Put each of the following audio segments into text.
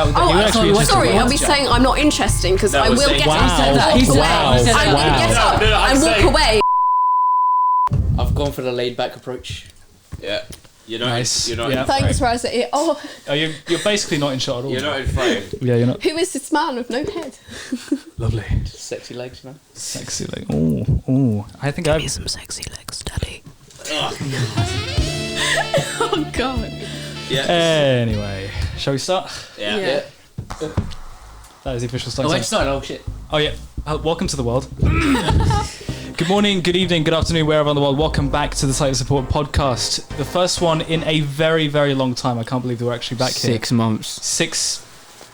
Sorry, I'll be saying I'm not interesting because I will get up and walk away. I'm going to get up and walk away. I've gone for the laid-back approach. Yeah. You're not nice. You're not Thanks, Raz. Oh, you're basically not in shot at all. You're not in frame. Yeah, you're not. Who is this man with no head? Lovely. Sexy legs, man. Sexy leg. Oh. I think I've... some sexy legs, Daddy. Oh, God. Yeah. Anyway, shall we start? Yeah. That is the official start. Oh, wait, sorry. Oh, shit. Oh, yeah. Welcome to the world. Good morning, good evening, good afternoon, wherever in the world. Welcome back to the Slightly Support podcast. The first one in a very, very long time. I can't believe that we're actually back here. 6 months.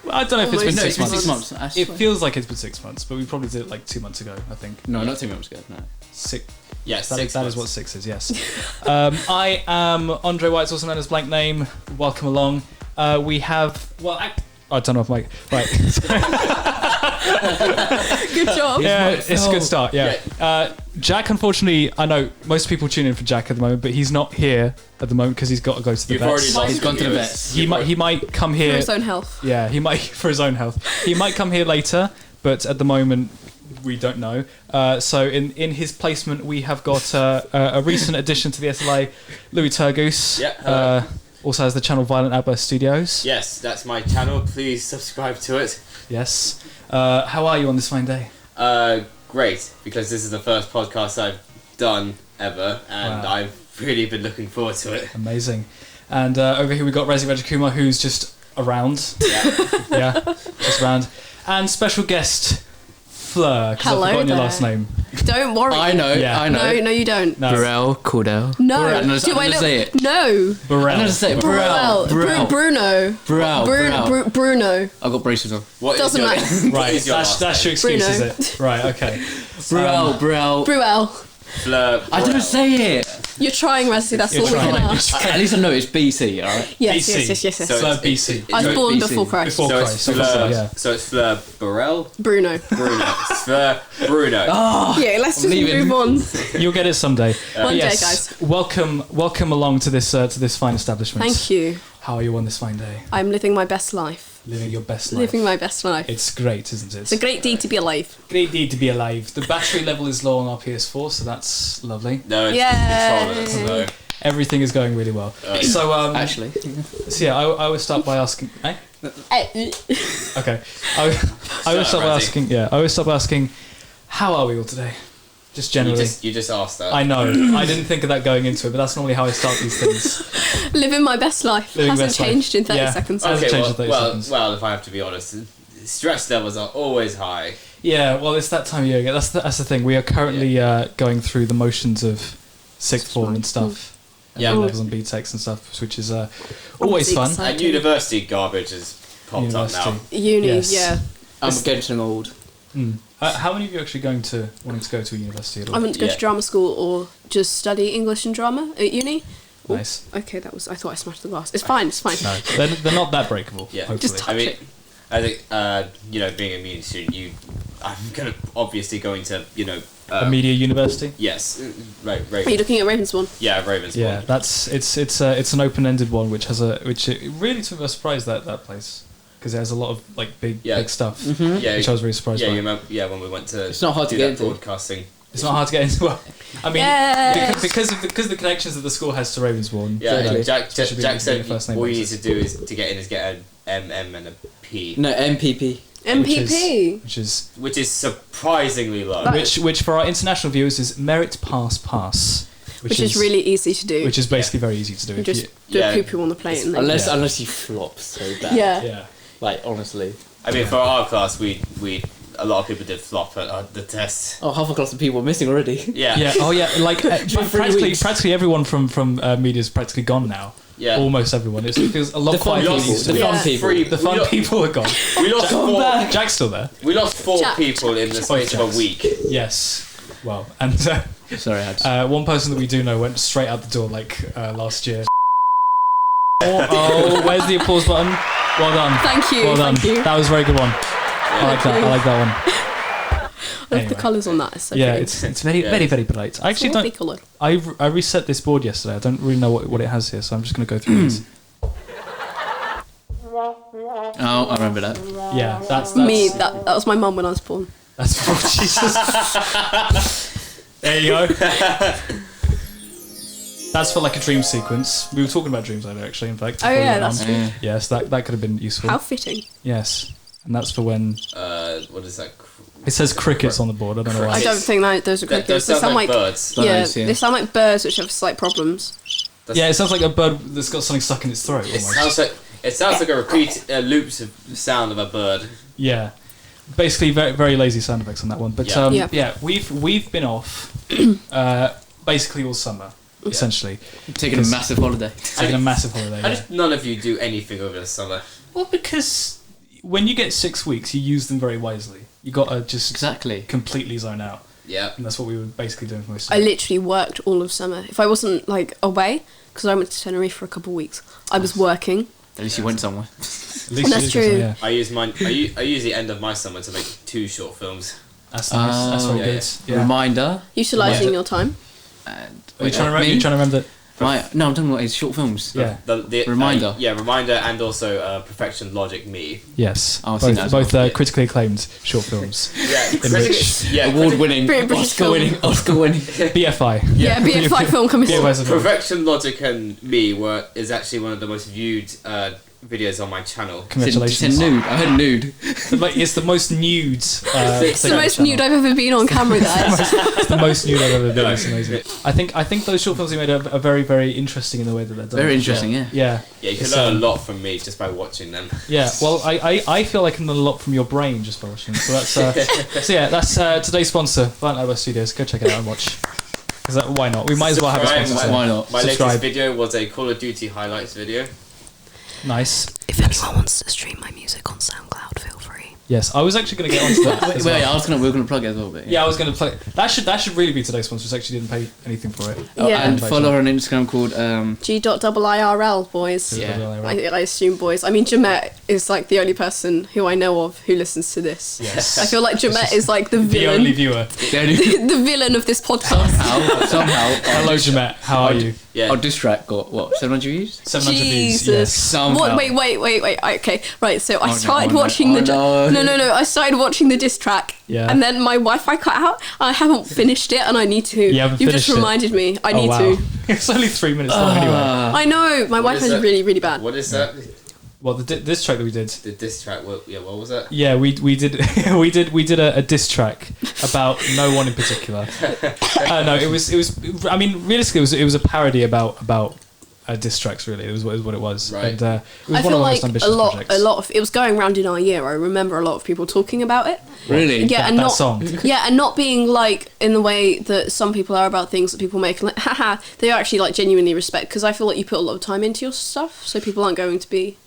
I don't know if it's been 6 months. 6 months. It feels like it's been 6 months, but we probably did it like 2 months ago, I think. No, not 2 months ago, no. Yes, that is what 6 is, yes. I am Andre White, also known as Blanknaem. Welcome along. We have... I don't know if Mike... Right. Good job. Yeah, it's a good start, yeah. Jack, unfortunately, I know most people tune in for Jack at the moment, but he's not here at the moment because he's got to go to the vets. He's gone to the vets. He might come here... For his own health. Yeah, he might... For his own health. He might come here later, but at the moment... We don't know. So in his placement, we have got a recent addition to the SLI, Louis Turgoose. Yeah. Also has the channel Violent Outburst Studios. Yes, that's my channel. Please subscribe to it. Yes. How are you on this fine day? Great, because this is the first podcast I've done ever, and I've really been looking forward to it. Amazing. And over here we got Rezi Rajakumar, who's just around. Yeah, just around. And special guest... Fleur, because I've forgotten your last name. Don't worry. I know. No, you don't. No. Burrell, Cordell. No. I'm going to say it. No. Burrell. I'm going to say it. Burrell. Bruno. Bruno. I've got braces on. What Doesn't matter. Right, that's your excuse, Bruno. is it? Right, okay. Bruel. Fleur. I didn't say it. You're trying, Razzie, that's all we can ask. At least I know it's BC, alright? Yes. Fleur BC. I was born before Christ. So it's Fleur Burrell? Bruno. It's Fleur Bruno. Yeah, let's just move on. You'll get it someday. One day, guys. Welcome along to this fine establishment. Thank you. How are you on this fine day? I'm living my best life. Living your best life. Living my best life. It's great, isn't it? It's a great deed to be alive. Great deed to be alive. The battery level is low on our PS4, so that's lovely. No, it's controllers, though. Everything is going really well. So actually. So yeah, I always start by asking. Okay. I always start by asking. How are we all today? Just generally. You just asked that. I know. I didn't think of that going into it, but that's normally how I start these things. Living my best life. Hasn't changed in 30 seconds. Okay, well, if I have to be honest, stress levels are always high. Yeah, well, it's that time of year again. That's the thing. We are currently going through the motions of sixth form and stuff. Yeah, levels and BTECs and stuff, which is always fun. And university garbage has popped up now. Yeah. I'm getting old. How many of you are actually wanting to go to a university at all? I want to go to drama school or just study English and drama at uni. Nice. Okay, I thought I smashed the glass. It's fine. No, they're not that breakable. Yeah, hopefully. just touch it. I think being a media student, I'm gonna obviously going to a media university. Yes, right. Are you looking at Ravensbourne? Yeah, Ravensbourne. Yeah, it's an open-ended one, which it really took me by surprise that place. Because it has a lot of big stuff, which I was really surprised by. When we went to it's not hard to get into broadcasting. It's not hard to get into. Well, I mean, because of the connections that the school has to Ravensbourne. Yeah, Jack said all you need to do is get an MM and a P. No, MPP. MPP, which is surprisingly low. Which for our international viewers is merit pass. Which is really easy to do. Which is basically very easy to do. You just do a poo-poo on the plate. And unless you flop so bad. Yeah. Like, honestly. I mean, for our class, we a lot of people did flop at the test. Oh, half a class of people are missing already. Yeah. Oh, yeah. Like, practically everyone from media is practically gone now. Yeah. Almost everyone. It feels a lot quieter. The fun people are gone. We lost four. Jack's still there. We lost four people in the space of a week. Yes. Well, and sorry, one person that we do know went straight out the door last year. Where's the applause button? Well done. Thank you. Well done. That was a very good one. I like that one. I love the colours on that. It's so pretty. It's very, very, very bright. I actually don't. Colour. I reset this board yesterday. I don't really know what it has here, so I'm just going to go through this. Oh, I remember that. Yeah, that's Me, that was my mum when I was born. That's oh, Jesus. There you go. That's for like a dream sequence. We were talking about dreams earlier, actually. In fact. Oh yeah, that's true. Yeah. Yes, that could have been useful. How fitting. Yes, and that's for when What is that? it says crickets on the board. I don't know why. I don't think those are crickets. Those sound like birds. Yeah, Birds, yeah. they sound like birds which have slight problems. Yeah, it sounds like a bird that's got something stuck in its throat. It Almost. sounds like a repeat loops of sound of a bird. Yeah, basically very very lazy sound effects on that one. But Yeah. we've been off basically all summer essentially. Taking a massive holiday. Taking a massive holiday. How Yeah. did none of you do anything over the summer? Well, because when you get 6 weeks, you use them very wisely. You got to just Exactly. completely zone out, Yeah. and that's what we were basically doing for most of I it. literally worked all of summer. If I wasn't like away, because I went to Tenerife for a couple of weeks, I was working. At least you went somewhere. At least That's you did true. something, yeah. I use mine. I use the end of my summer to make 2 short films. That's nice. That's very yeah, good. yeah. Yeah. Reminder. Utilising Yeah. your time. And Are you trying to remember that? No, I'm talking about his short films. Yeah. The Reminder. Reminder, and also Perfection Logic Me. Yes. Oh, I've seen that as well. Both critically acclaimed short films. Yeah, Award-winning, British film. Oscar-winning. BFI. Yeah, BFI film coming soon. BFI. Perfection Logic and Me is actually one of the most viewed videos on my channel. Congratulations. It's a nude. I heard nude. It's the most nude. It's the most nude I've ever been on camera, guys. It's the most nude I've ever been. No. It's amazing. I think those short films you made are very very interesting in the way that they're done. Very interesting, yeah. Yeah. Yeah, you can It's, learn a lot from me just by watching them. Yeah, well, I feel I can learn a lot from your brain just by watching. So that's that's today's sponsor, Blanknaem Studios. Go check it out and watch. Why not? We might as well have a sponsor. Why not? My Subscribe. latest video was a Call of Duty highlights video. Nice. If anyone wants to stream my music on SoundCloud, feel free. Yes, I was actually going to get onto that. as well. we were gonna plug it as well, but Yeah, I was going to play. That should really be today's sponsor. I actually didn't pay anything for it. Yeah. And follow her on Instagram called g.iirl, boys. Yeah. I assume boys. I mean, Jamette is like the only person who I know of who listens to this. Yes. I feel like Jamette is like the The villain. only viewer. The villain of this podcast. somehow. Hello, Jamette. How are you? Yeah. Our diss track got what 700 views. 700 views. Jesus. Yes. Somehow. Wait. Okay, right. So I no, started oh no, watching oh the. no. No. I started watching the diss track. Yeah. And then my Wi-Fi cut out. I haven't finished it, and I need to. You haven't You've just finished it? reminded me. I Oh, need wow. to. It's only 3 minutes long anyway. I know my What Wi-Fi is is that? really, really bad. What is that? Well, this track that we did. The diss track. What was that? Yeah, we did we did a diss track about no one in particular. No, it was. I mean, realistically, it was a parody about diss tracks. Really, it was what it was. Right. And it was I one feel of our like most ambitious a projects. lot of it was going around in our year. I remember a lot of people talking about it. Really? Yeah, that, and that not song. yeah, and not being like in the way that some people are about things that people make like haha. They actually like genuinely respect because I feel like you put a lot of time into your stuff, so people aren't going to be.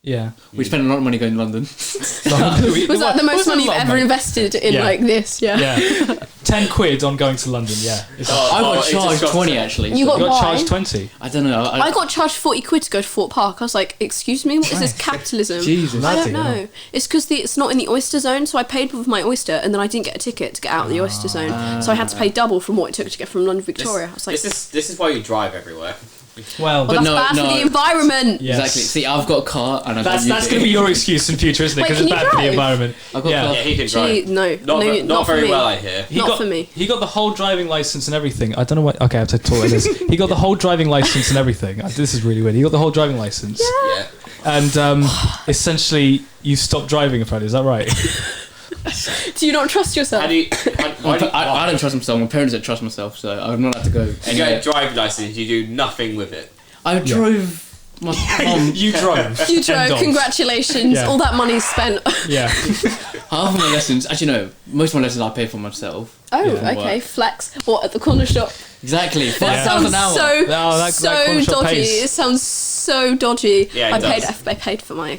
Yeah. We spent a lot of money going to London. Was that the most money you've ever invested in Yeah. like this? Yeah. Yeah. 10 quid on going to London. Yeah. It's I got it just charged got 20 to- actually. You you got why? charged 20. I don't know. I got charged 40 quid to go to Fort Park. I was like, excuse me, what is this capitalism? Jesus. I don't Bloody know. hell. It's because it's not in the oyster zone, so I paid with my oyster, and then I didn't get a ticket to get out of the oyster zone, so I had to pay double from what it took to get from London Victoria. I was like, This is why you drive everywhere. Well, well, that's no, bad for no. the environment. yes. Exactly. See, I've got a car and I've That's going to be your excuse in future, isn't it? Wait, Because it's can you bad for the drive? environment. I've got a Yeah, car. he can Gee, drive. no, Not for very me. well, I hear. Not for me. He got the whole driving license and everything. I don't know what. Okay, I have to talk like this. He got the whole driving license and everything. This is really weird. He got the whole driving license, Yeah. and essentially you stopped driving. Apparently, is that right? Do you not trust yourself? How do you? Why do you, I don't trust myself. My parents don't trust myself, so I'm not allowed to go you get anywhere. a driving license. You do nothing with it. I drove my mum. You drove. You $10. drove. Congratulations. Yeah. All that money's spent. Yeah. Half of my lessons, actually no, most of my lessons I pay for myself. Oh, Yeah. okay. Flex. What, at the corner shop? Exactly. That £5 sounds an hour. so No, that so corner shop dodgy. pays. It sounds so dodgy. Yeah, it I paid for my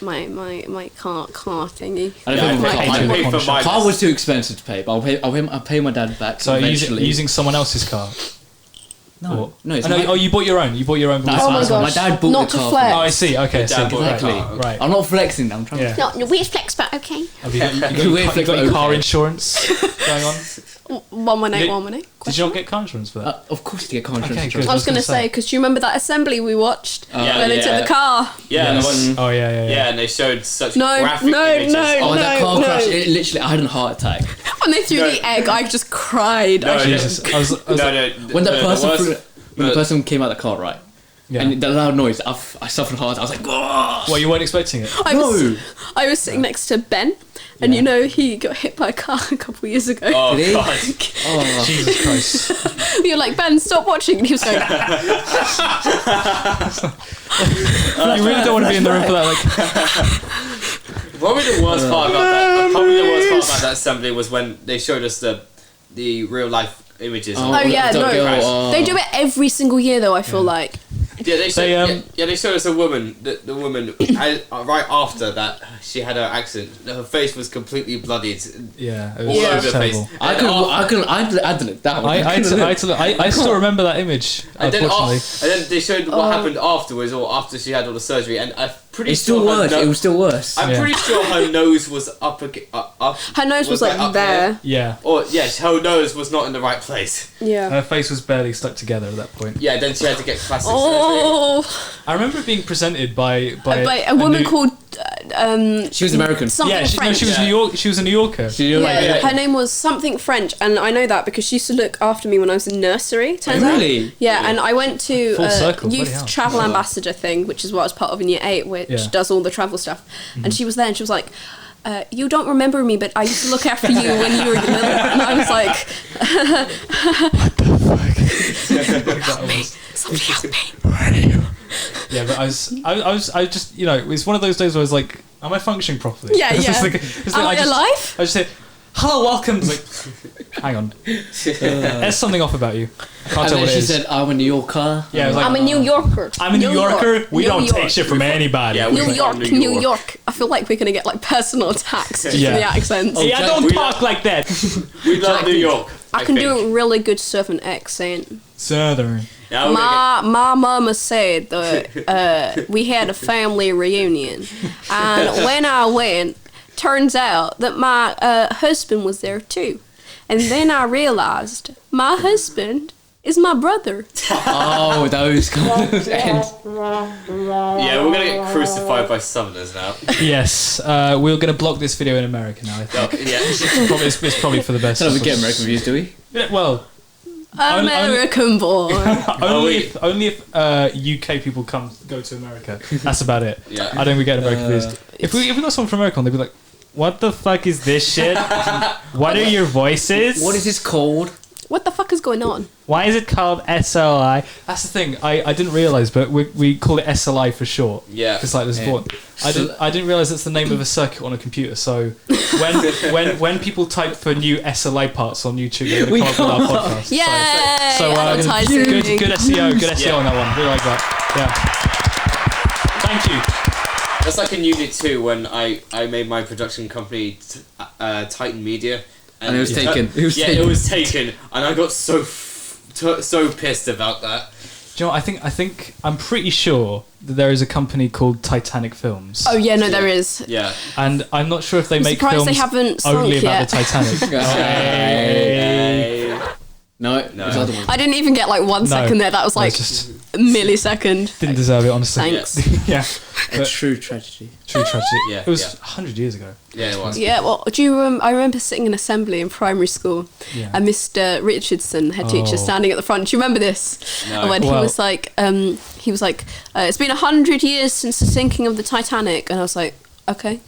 my car thingy. I don't Yeah, pay for my I car. pay for my Car was too expensive to pay, but I'll pay my dad back So eventually. using someone else's car. No, Oh, you bought your own. You bought your own. That's Oh my my gosh. dad bought Not the to car. flex. Oh, I see. Okay, I see. Dad bought the Exactly. car. Right. I'm not flexing. I'm trying. Yeah. No, weird flex, but okay. Have you got Weird your flex, car okay. insurance going on? 118, Did- 118. Did you not get car insurance for that? Of course, you get car insurance. Okay, good. I was going to say, because do you remember that assembly we watched Yeah, when they took the car? Yeah, Yes. the one, Oh yeah. yeah, and they showed such No, graphic no, images. no. Oh, that car No. crash! It literally, I had a heart attack. When they threw No. the egg, I just cried. No, I Jesus. I was No, like, no, When the the person came out of the car, right, yeah. and the loud noise, I suffered heart. I was like, oh! Well, you weren't expecting it. I was sitting next to Ben, and you know he got hit by a car a couple of years ago. Oh Did he? god. Oh. Jesus Christ. You're like, Ben, stop watching, and he was going, You really don't want to be in the room for that. Like, Probably the worst part about that. Probably the worst part about that assembly was when they showed us the real life images. Oh, yeah, the no. girl, They do it every single year, though, I feel like. Yeah, they showed, They, they showed us a woman. The woman right after that she had her accident. Her face was completely bloodied. yeah, it All was over the terrible. face. I didn't look down. I still remember that image. And then, Unfortunately, and then they showed what happened afterwards, or after she had all the surgery. And I'm pretty It's sure still her worse. It was still worse. I'm Yeah. pretty sure her nose was up. Her nose was like up there. yeah, Or yes, her nose was not in the right place. Yeah. her face was barely stuck together at that point. Yeah, then she had to get plastic surgery. Oh, I remember it being presented by by a woman new- called She was American. something Yeah, French. she was Yeah. New York. She was a New Yorker. Yeah, her name was something French, and I know that because she used to look after me when I was in nursery. Turns out. Really? Yeah, and I went to Full a circle, bloody youth hell. travel ambassador thing, which is what I was part of in year 8, which Yeah. does all the travel stuff. And she was there, and she was like, "You don't remember me, but I used to look after you when you were little." And I was like, "Somebody help me!" Yeah, but I just, you know, it was one of those days where I was like, am I functioning properly? Yeah, It's just yeah. like- it's like Am I just- alive? I just said, hello, welcome. It's like, hang on. There's something off about you. I can't And tell then what it she is. said, "I'm a New Yorker." Yeah, I was like, I'm a New Yorker. I'm a New Yorker. We New don't York. take shit from anybody. Yeah, New We're York, from New New York. York. I feel like we're gonna get like personal attacks just Yeah. from the accents. Hey, I don't We talk like that. We love New York. I can think. do a really good Southern accent. Southern. Now we're gonna My mama said that we had a family reunion, and when I went, turns out that my husband was there too, and then I realized my husband is my brother. Oh, those kind of ends. yeah, we're gonna get crucified by Southerners now. Yes, we're going to block this video in America now, I think. Yeah. It's probably for the best. So we get American views, do we? Yeah, well, Only- American boy. only if UK people go to America. That's about it. Yeah. I don't think we get American views. If we got someone from America on, they'd be like, "What the fuck is this shit? What are your voices? What is this called? What the fuck is going on? Why is it called SLI?" That's the thing. I didn't realise, but we call it SLI for short. Yeah. It's like this Yeah. board. I didn't realise that's the name of a circuit on a computer. So when people type for new SLI parts on YouTube, they're going to come up with our podcast. Yay! So advertising. good SEO, good SEO Yeah. on that one. Really like that. Yeah. Thank you. That's like in Unit 2 when I made my production company Titan Media. And it was taken. It was yeah, taken. it was taken, and I got so pissed about that. Do you know what, I think I'm pretty sure that there is a company called Titanic Films. Oh yeah, no, there is. Yeah. And I'm not sure if they I'm make surprised films they haven't sunk only about yet. the Titanic. Hey. No, it's other one. I didn't even get like 1 second there. That was like just a millisecond. didn't deserve it, honestly. Thanks. Yeah. A But true tragedy. true tragedy. Yeah, It was yeah. 100 years ago. Yeah, it was. Yeah, well, do you? I remember sitting in assembly in primary school, Yeah. and Mr. Richardson, head teacher, Oh. standing at the front. Do you remember this? No. And when Well- he was like, it's been 100 years since the sinking of the Titanic, and I was like, okay.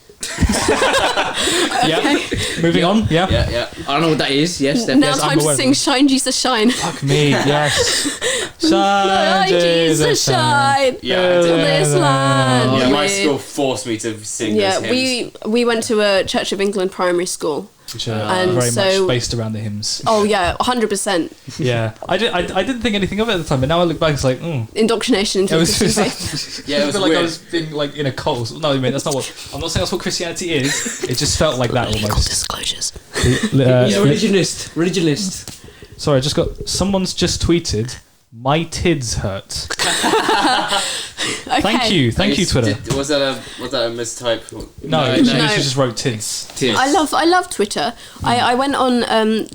Yeah. Moving on. Yeah. Yeah, yeah. I don't know what that is. Yes, Now definitely. I'm time to aware. sing "Shine Jesus Shine." Fuck me. Yes. Shine Jesus Shine. Yeah, I To did. this land. Yeah, my we- school forced me to sing Yeah, those hymns. we went to a Church of England primary school. Which are And very so- much based around the hymns. Oh yeah, 100% Yeah. I didn't think anything of it at the time, but now I look back, it's like, indoctrination into It the was Christian just faith. Yeah, it I was feel like I weird. was being like in a cult. No, I mean that's not what. I'm not saying that's what Christianity is. It just felt like that Legal almost. disclosures. He's a religionist. Religionist. Sorry, I just got. Someone's just tweeted My tids hurt. Okay. Thank you, Twitter. Was that a mistype? No, she just wrote tids. I love Twitter. I went on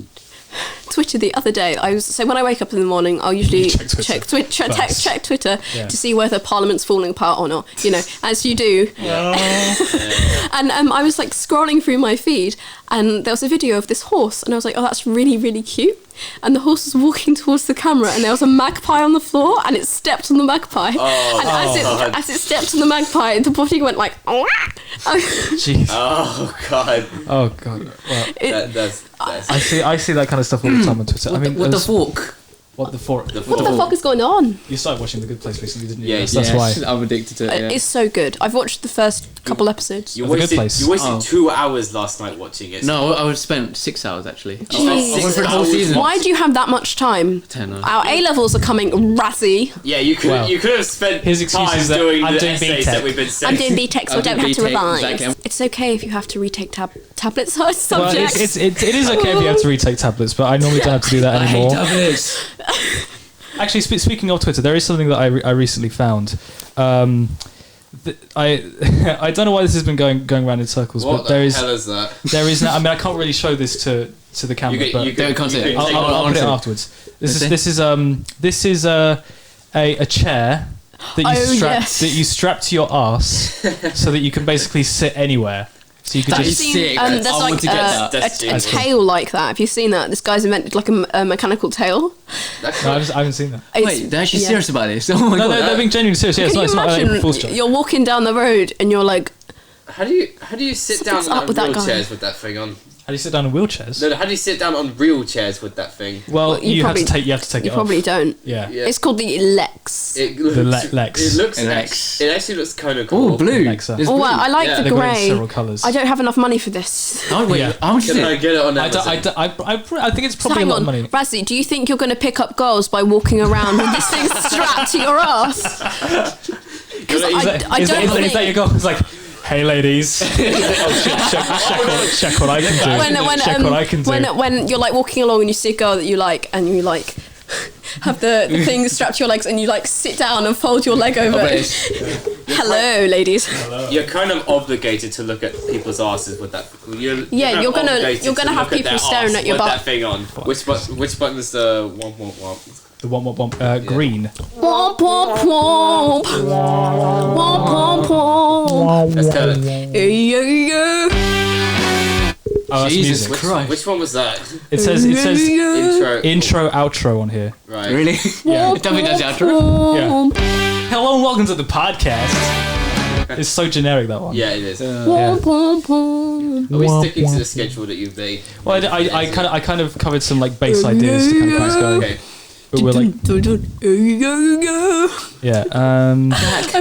Twitter the other day. When I wake up in the morning, I'll usually check Twitter to see whether Parliament's falling apart or not. You know, as you do. And I was like scrolling through my feed, and there was a video of this horse, and I was like, oh, that's really, really cute. And the horse was walking towards the camera, and there was a magpie on the floor, and it stepped on the magpie. As it stepped on the magpie, the body went like, oh. Jeez. Oh god. Oh god. Well, That's I see that kind of stuff all the time on Twitter. What the fork? What the fork? What the fuck is going on? You started watching The Good Place recently, didn't you? Yeah, that's why. I'm addicted to it. Yeah. It's so good. I've watched the first couple episodes. You The Good wasted Place. 2 hours last night watching it. No, I would spend 6 hours actually. Jeez. I went for the whole season. Why do you have that much time? 10 hours. Our A-levels are coming, razzie. Yeah, you could have spent his excuse time is that doing I'm the doing essays BTEC. that we've been I'm saying. doing BTEC, so I I'll don't do have to BTEC, revise. exactly. It's okay if you have to retake tablets Well, subjects. it is okay if you have to retake tablets, but I normally don't have to do that I hate anymore. tablets. Actually, speaking of Twitter, there is something that I recently found. I don't know why this has been going around in circles, What but there the is hell is that? there is no, I mean, I can't really show this to the camera, but can't see it. I'll put it afterwards. This is a chair that you strap to your arse so that you can basically sit anywhere. So you could That just is sick. There's I like want to get that. a tail like that. Have you seen that? This guy's invented like a mechanical tail. No, I haven't seen that. Wait, they're actually serious about this. Oh my No, god. they're being genuinely serious. Yeah, Can it's you not like imagine full stretch. you're walking down the road and you're like, How do you sit down What's up on with that guy? wheelchairs with that thing on? How do you sit down in wheelchairs? No, how do you sit down on real chairs with that thing? Well, you you have to probably- take it you off. probably don't. Yeah. Yeah. It's called the Lex. It looks, Lex. It looks. Lex. It actually looks kind of cool. Oh, blue. Alexa. There's Oh, blue. well, I like Yeah. the They've got it in grey. several colours. I don't have enough money for this. Oh wait, Yeah. how much is Can I it? get it on I Amazon? think it's probably Hang a lot on, of money. Razzie, do you think you're going to pick up girls by walking around with this thing strapped to your ass? Because I don't Is think... that your goal? It's like, hey ladies, check what I can do. Check what I can do. When you're like walking along and you see a girl that you like and you like have the thing strapped to your legs and you like sit down and fold your leg over. Hello, ladies. You're kind of obligated to look at people's asses with that. You're gonna have people staring at your butt. That thing on. Which button is the one? The one, green. Womp womp womp. Womp womp womp. Let's tell it. Yeah. Oh, that's Jesus music. Christ. Which one was that? It says Intro. outro on here. Right. Really? Yeah. Tell me that's outro. Yeah. Hello and welcome to the podcast. It's so generic, that one. Yeah, it is. Womp womp womp. Are we sticking to the schedule that you've made? Well, I kind of covered some like bass ideas to kind of get us going. Okay. But we're like, yeah. I'm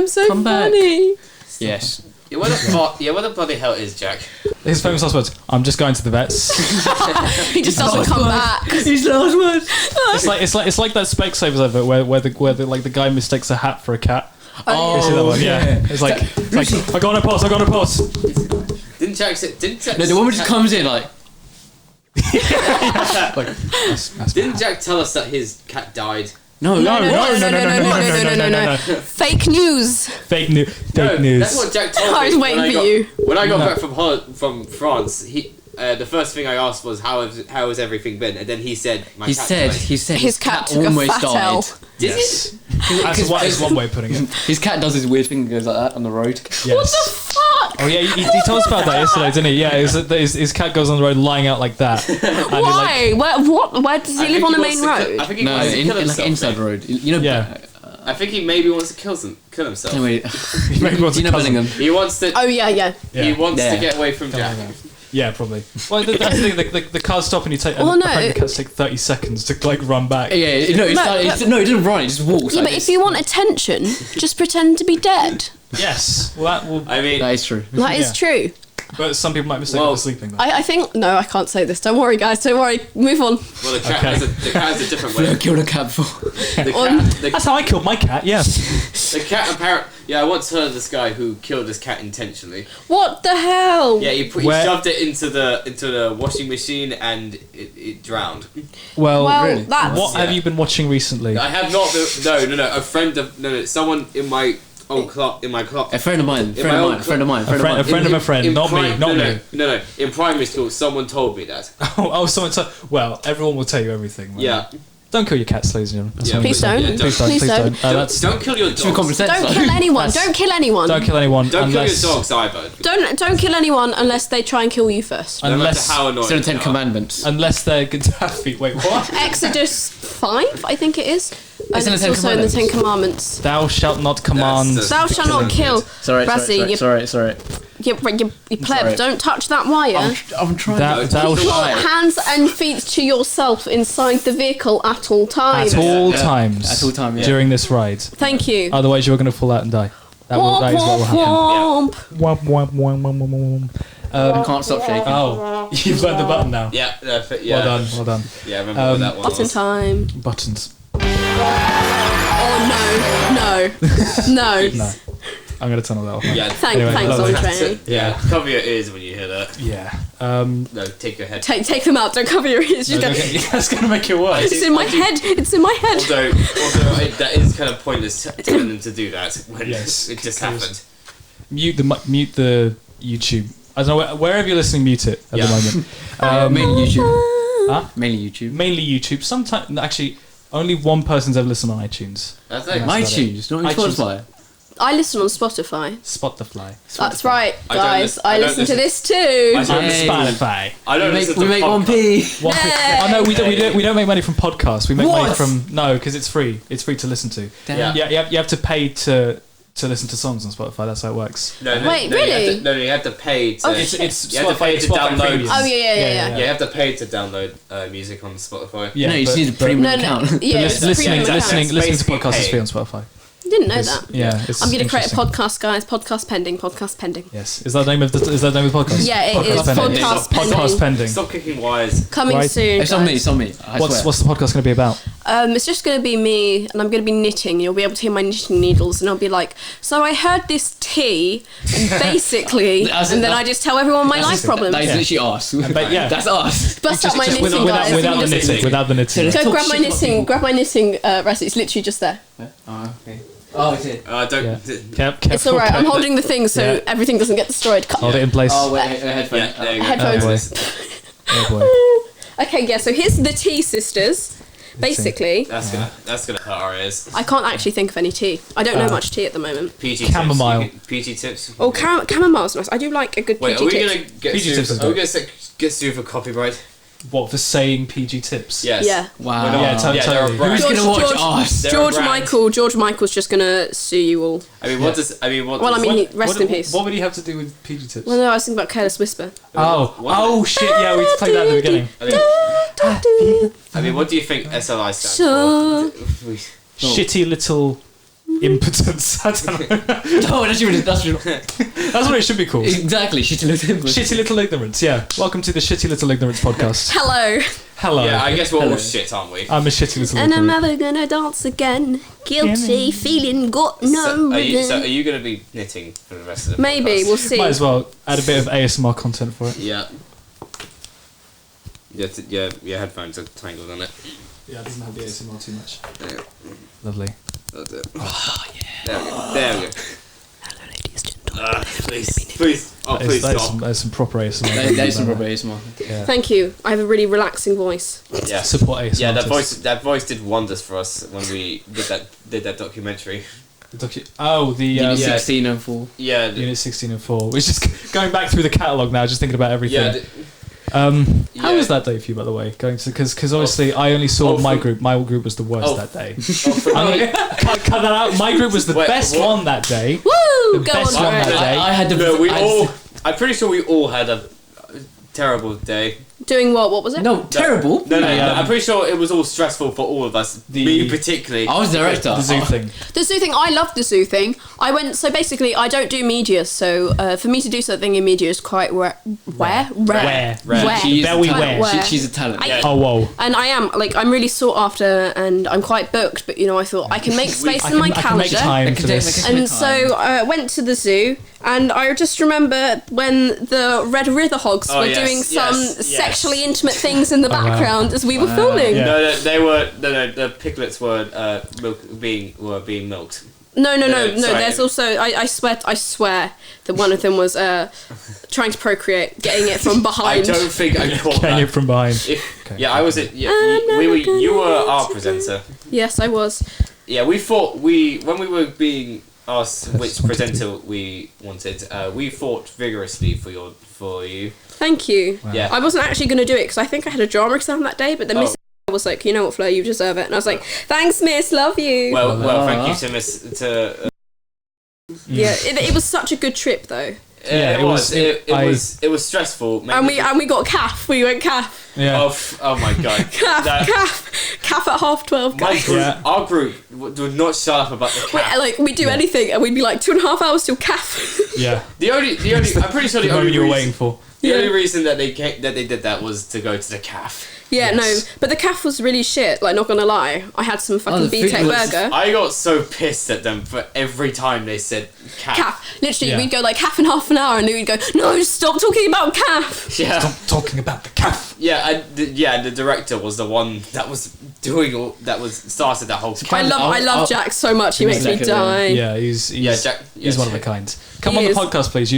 so Come back. funny. Yes. Yeah, what the bloody hell is Jack? His famous last words. I'm just going to the vets. He just doesn't come back. His last words. It's like that Specsavers advert where the guy mistakes a hat for a cat. Oh, You see that one? Yeah. It's like I got on a pause. Didn't Jack? No, the woman just comes in like. Like, that's Didn't Jack tell us that his cat died? No. Fake news. Fake news. That's what Jack told me. I was waiting for you. When I got back from France, the first thing I asked was how has everything been, and then he said He said His cat took a almost fat died. L. Did Yes. That's one way of putting it. His cat does his weird thing, goes like that on the road. Yes. What the fuck? Oh yeah, he told us about that yesterday, didn't he? Yeah, his cat goes on the road lying out like that. And Why? Where does he live on the main road? I think he No, wants to in kill like himself. inside mate. road. You know. Yeah. I think he maybe wants to kill himself. Anyway, He maybe wants you a know cousin. Bellingham. He wants to. Oh yeah. He wants Yeah. to get away from Jack. Yeah, probably. Well, that's the thing. The cars stop and you take. Well, and no, apparently the cats take 30 seconds to like run back. Yeah, no, it didn't run. It just walks. Yeah, like but this. if you want attention, just pretend to be dead. Yes. Well, that will. I mean, That is true. That is Yeah. true. But some people might mistake it Well, for sleeping. Though. I think no, I can't say this. Don't worry, guys. Don't worry. Move on. well, the cat has a different Fleur way. killed a cat before. The On- cat, That's how I killed my cat. Yeah. The cat apparently. Yeah, I once heard of this guy who killed his cat intentionally. What the hell? Yeah, he shoved it into the washing machine and it drowned. Well, really? what have you been watching recently? I have not. No. A friend of someone in my old club. In my club. A friend of mine. A friend of a friend, not me. No. In primary school, someone told me that. Someone told. Well, everyone will tell you everything. Right? Yeah. Don't kill your cats, ladies and gentlemen. Yeah, Please don't. Please don't. Don't kill your dogs. Don't kill anyone. Don't kill anyone. Don't kill anyone. Don't kill your dogs either. Don't kill anyone unless they try and kill you first. No matter how annoying. It's in the Ten Commandments. Unless they're Gaddafi. Wait, what? Exodus 5, I think it is. It's in the Ten also in the Ten Commandments. Thou shalt not command. Thou shalt not kill. Sorry. You pleb, don't touch that wire. I'm trying. Thou Put hands and feet to yourself inside the vehicle at all times. At all times. At all times. Yeah. During this ride. Thank you. Otherwise, you're going to fall out and die. That is what will happen. Womp. I can't stop shaking. Oh, you've learned the button now. Yeah. Well done. Yeah, I remember what that one Button was. time. Buttons. Oh no. No. I'm going to turn all that off. Yeah. Thanks, lovely. Andre. Yeah. Cover your ears when you hear that. Yeah. No, take your head. Take them out. Don't cover your ears. Just go. That's going to make it worse. It's in my head. It's in my head. Although that is kind of pointless telling them to do that when Yes, it just happened. Mute the YouTube. I don't know, wherever you're listening, mute it at the moment. Mainly YouTube. Huh? Mainly YouTube. Mainly YouTube. Sometimes, actually, only one person's ever listened on iTunes. That's like iTunes, not on iTunes. Spotify. I listen on Spotify. Spotify. That's right, guys. I don't listen to listen- this too. I don't Hey. Spotify. I don't listen to We make podcasts. 1p. Hey. Oh no, we don't make money from podcasts. We make money What? from because it's free. It's free to listen to. Yeah. You have to pay to listen to songs on Spotify. That's how it works. No, Wait, no, really? You have to pay to. Oh, It's You have to pay to download. Premium. Oh yeah. Yeah, you have to pay to download music on Spotify. Yeah, No, you just but- need a premium No, account. yeah. But it's listening premium account. to Basically podcasts is pay. free on Spotify. Didn't know that. Yeah, it's I'm going to create a interesting. podcast, guys. Podcast pending. Yes, is that the name of the podcast? Yeah, it is. Pending. Podcast Podcast pending. pending. Stop kicking wires. Coming Right. soon. It's on me. guys. It's on me. I swear. What's the podcast going to be about? It's just going to be me, and I'm going to be knitting. You'll be able to hear my knitting needles, and I'll be like, so I heard this tea, and basically, That's it, and then that- I just tell everyone my life problems. That is literally us. But yeah. That's us. Bust out my Just knitting, guys. without the Just- knitting. Without the knitting. Go Talk grab my shit about knitting. people. Grab my knitting recipe. It's literally just there. Oh, okay. Oh, it's it. Don't. Yeah. It's all right. I'm holding the thing so everything doesn't get destroyed. Hold it in place. Oh, wait, headphone. Yeah, there you go. Headphones. Oh boy. Okay, yeah. So here's the tea sisters. Basically, That's gonna hurt our ears. I can't actually think of any tea. I don't know much tea at the moment. PG Chamomile. tips. PG tips. Oh, chamomile's nice. I do like a good Wait, PG are we tip. gonna get PG tips sued? is Are we good. gonna get sued for copyright? What, for saying PG tips? Yes. Yeah. Wow. We're not- Yeah, totally. they're a Who's brand. Who's gonna watch us? They're a brand. George Michael's just gonna sue you all. What? Well, I mean, rest in peace. What would he have to do with PG tips? Well, no, I was thinking about Careless Whisper. Oh shit! Yeah, we played that at the beginning. What do you think SLI stands Sure. for? Shitty little impotence. I don't know. No, that's That's what it should be called. exactly. Shitty little ignorance. Yeah. Welcome to the Shitty Little Ignorance podcast. Hello. Hello. Yeah, I guess we're all Hello. shit, aren't we? I'm a shitty little And I'm ignorant. never gonna dance again. Guilty, feeling got no Are rhythm. you going to be knitting for the rest of the Maybe, podcast? we'll see. Might as well add a bit of ASMR content for it. Yeah. Your headphones are tangled on it. Yeah, it doesn't have the ASMR too much. There, Lovely. that's it. Oh, yeah. There we go. Hello, ladies and gentlemen. Please. Oh, please That is stop. that is some proper ASMR. That is some proper ASMR. Yeah. Thank you. I have a really relaxing voice. Yeah. Support ASMR. Yeah, artists. that voice did wonders for us when we did that documentary. The Unit 16 and 4. Yeah. Unit 16 and 4. We're just going back through the catalogue now, just thinking about everything. Yeah. How was that day for you, by the way? Going to because obviously I only saw my group. My group was the worst that day. Cut that out. My group was the best one that day. Woo! The Go best on, one Brad. that day. I had the. No, I'm pretty sure we all had a terrible day. Doing what? What was it? No, terrible. No, I'm pretty sure it was all stressful for all of us. Me particularly. I was the director. The zoo thing. The zoo thing, I love the zoo thing. So basically, I don't do media, so for me to do something in media is quite rare. She's Very a talent. rare. She's a talent. Oh, whoa. And I am, like, I'm really sought after, and I'm quite booked, but, you know, I thought I can make space in my I can make calendar. time for this. And so I went to the zoo, and I just remember when the red river hogs were doing some sexually intimate things in the background as we were filming. Yeah. No, they were. No, the piglets were being milked. No. sorry. There's also I swear that one of them was trying to procreate, getting it from I behind. don't think I caught Getting that. it from behind. Yeah, I was it. Yeah, you were our presenter. Yes, I was. Yeah, we thought when we were being asked which presenter we wanted, we fought vigorously for you. Thank you. Wow. Yeah. I wasn't actually going to do it because I think I had a drama exam that day, but then Miss was like, you know what, Fleur, you deserve it. And I was like, thanks, Miss, love you. Well, thank you to Miss. Yeah, it was such a good trip though. It was stressful. And we got calf. We went calf. Yeah. Oh my god. Calf at 12:30. My group, our group would not shut up about the calf. We'd do anything, and we'd be like 2.5 hours till calf. Yeah. The only. I'm pretty sure the moment only you were reason, waiting for. The only reason that they did that was to go to the calf. Yeah, Yes. no, but the calf was really shit. Like, not gonna lie, I had some fucking the B-Tech food was- burger. I got so pissed at them for every time they said calf. Calf. Literally, Yeah. we'd go like half in half an hour, and then we'd go, no, stop talking about calf. Yeah. Stop talking about the calf. Yeah, and the director was the one that was started that whole. I love Jack so much. He makes me exactly die. Yeah, he's one of a kind. Come on the podcast, please.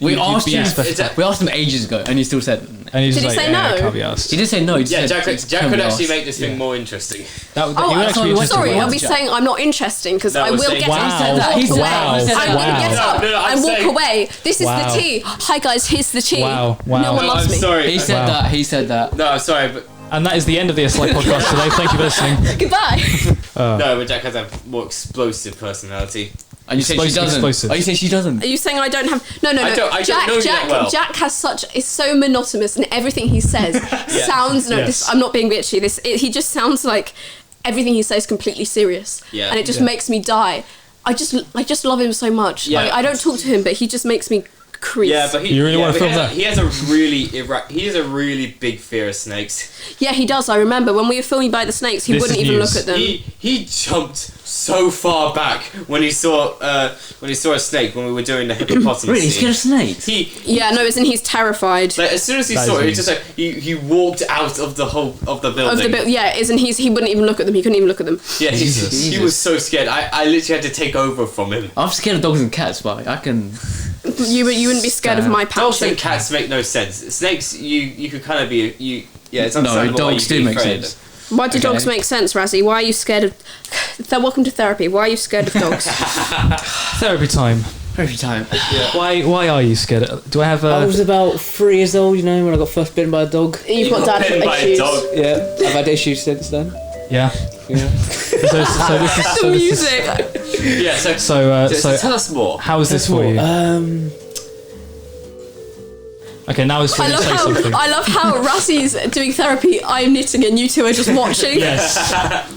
We asked him. specified. We asked him ages ago, and he still said. And he's Did he like, say yeah, no? can't be asked. He didn't say no. He just Yeah, said, Jack "Can could we actually ask?" make this thing more interesting. That would Oh, he would actually be I'm interesting. sorry, Wow. I'll be saying I'm not interesting because No, I we're will saying- get Wow. up He said that. and He walk said away. that. He said I'm that. gonna get up No, I'm and walk saying- away. This is Wow. the tea. Hi guys, here's the tea. Wow. No one No, loves I'm me. sorry. He said Wow. that. He said that. No, I'm sorry, but And that is the end of the SLI podcast today. Thank you for listening. Goodbye. no, but Jack has a more explosive personality. And you say she doesn't. Explosive. Oh, you say she doesn't. Are you saying I don't have? No. I don't Jack, know you that well. Jack has is so monotonous, and everything he says sounds. No, Yes. I'm not being bitchy. He just sounds like everything he says is completely serious. Yeah. And it just Yeah. makes me die. I just love him so much. Yeah. I don't talk to him, but he just makes me crease. Yeah, but You really wanna film that? He has a really big fear of snakes. Yeah, he does. I remember when we were filming by the snakes, he This wouldn't is even news. look at them. He jumped so far back when he saw a snake when we were doing the hippopotamus. Really? He's scene. scared of snakes? Yeah, no, isn't he's terrified Like as soon as he That saw is it, he just like he walked out of the building. of the yeah, isn't he wouldn't even look at them. He couldn't even look at them. Yeah, Jesus. he was so scared. I literally had to take over from him. I'm scared of dogs and cats, but I can. You wouldn't be scared of my Dogs and pouchy. cats make no sense. Snakes, you could kind of be it's No, understandable why dogs you'd be do make afraid of sense. Why do Okay. dogs make sense, Razzie? Why are you scared of? Welcome to therapy. Why are you scared of dogs? Therapy time. Every time. Why are you scared? Do I have I a? was about 3 years old, when I got first bitten by a dog. You've got dad bitten by a issues. dog. Yeah, I've had issues since then. Yeah. Yeah. So this is. The music. Yeah, so So tell us more. how is this for you? Okay, now it's I when you love say how something. I love how Razzie's doing therapy. I'm knitting, and you two are just watching. Yes.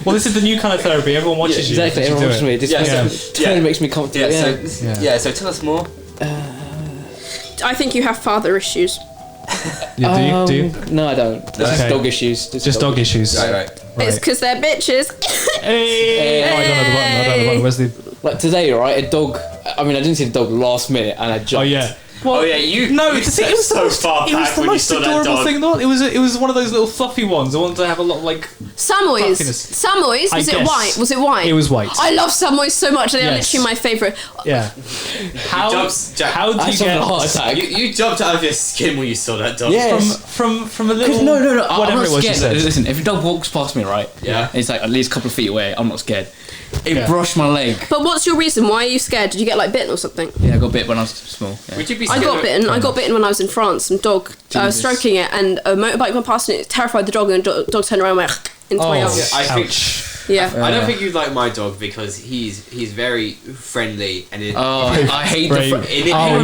Well, this is the new kind of therapy. Everyone watches you. Exactly, as you everyone do watches me. It just Yeah, totally makes me comfortable. So tell us more. I think you have father issues. Yeah, do you? No, I don't. It's just Okay. dog issues. Just dog issues. Right. It's because they're bitches. Hey! Oh, I don't know the button. I don't know the button. Where's the? Like today, right? A dog. I mean, I didn't see the dog last minute, and I jumped. Oh yeah. Oh yeah, you. No, you it was stepped the so most, far it was back the when you most saw that adorable dog. thing. Though it was one of those little fluffy ones. The ones that have a lot of like. Samoys. Puffiness. Samoys. I Was it guess. white? Was it white? It was white. I love Samoys so much. They are Yes. literally my favourite. Yeah. How Jack, how do I you suffered get a heart attack. you jumped out of your skin when you saw that dog. Yes. from a little? No. I'm Whatever not it was you scared. said. Listen, if a dog walks past me, right? Yeah. It's like at least a couple of feet away. I'm not scared. It Yeah. brushed my leg. But what's your reason? Why are you scared? Did you get like bitten or something? Yeah, I got bit when I was small. Yeah. Would you be? I scared got of- bitten. I got bitten when I was in France. Some dog Jesus. stroking it, and a motorbike went past and it terrified the dog, and the dog turned around and went into my Oh. arm. I think. Ouch. Yeah. I don't think you'd like my dog because he's very friendly and I hate the.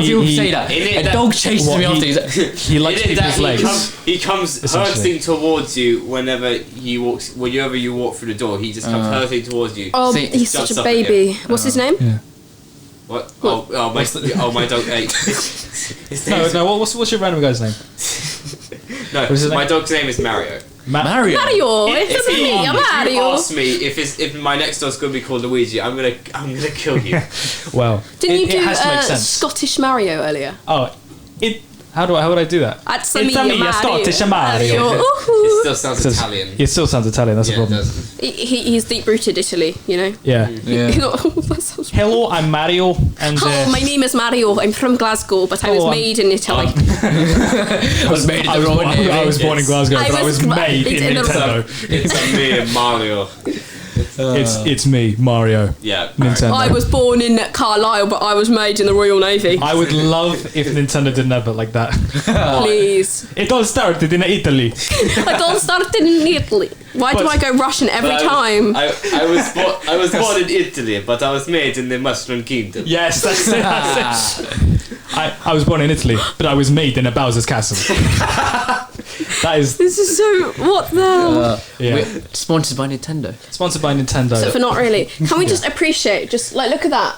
People say that. A dog chases me after. He likes people's legs. He comes hurtling towards you whenever you walk through the door. He just comes hurtling towards you. Oh, he's such a baby. What's his name? Yeah. What? Oh, my dog. No. What's your random guy's name? No, my dog's name is Mario. Mario. Mario. It's me. I'm Mario. If you ask me if my next dog's gonna be called Luigi, I'm gonna kill you. Well, Didn't you it do has to make sense. Scottish Mario earlier? Oh, how would I do that? It's me, Scottish Mario. It still sounds Italian. It still sounds Italian. That's the problem. It does. He's deep-rooted Italy, you know? Yeah. That sounds Hello, I'm Mario, and Hello, my name is Mario. I'm from Glasgow, but I was made in Italy. I was made in the wrong name. I was born in Glasgow, but I was made in Nintendo. It's me and Mario. It's me, Mario. Yeah. Nintendo. I was born in Carlisle, but I was made in the Royal Navy. I would love if Nintendo didn't have it like that. Please. It all started in Italy. It all started in Italy. Why do I go Russian every time? I was born in Italy, but I was made in the Mushroom Kingdom. Yes, that's it. I was born in Italy, but I was made in a Bowser's castle. That is. This is so. What the hell? Yeah. Sponsored by Nintendo. Sponsored by Nintendo. So for not really. Can we just appreciate? Just like look at that.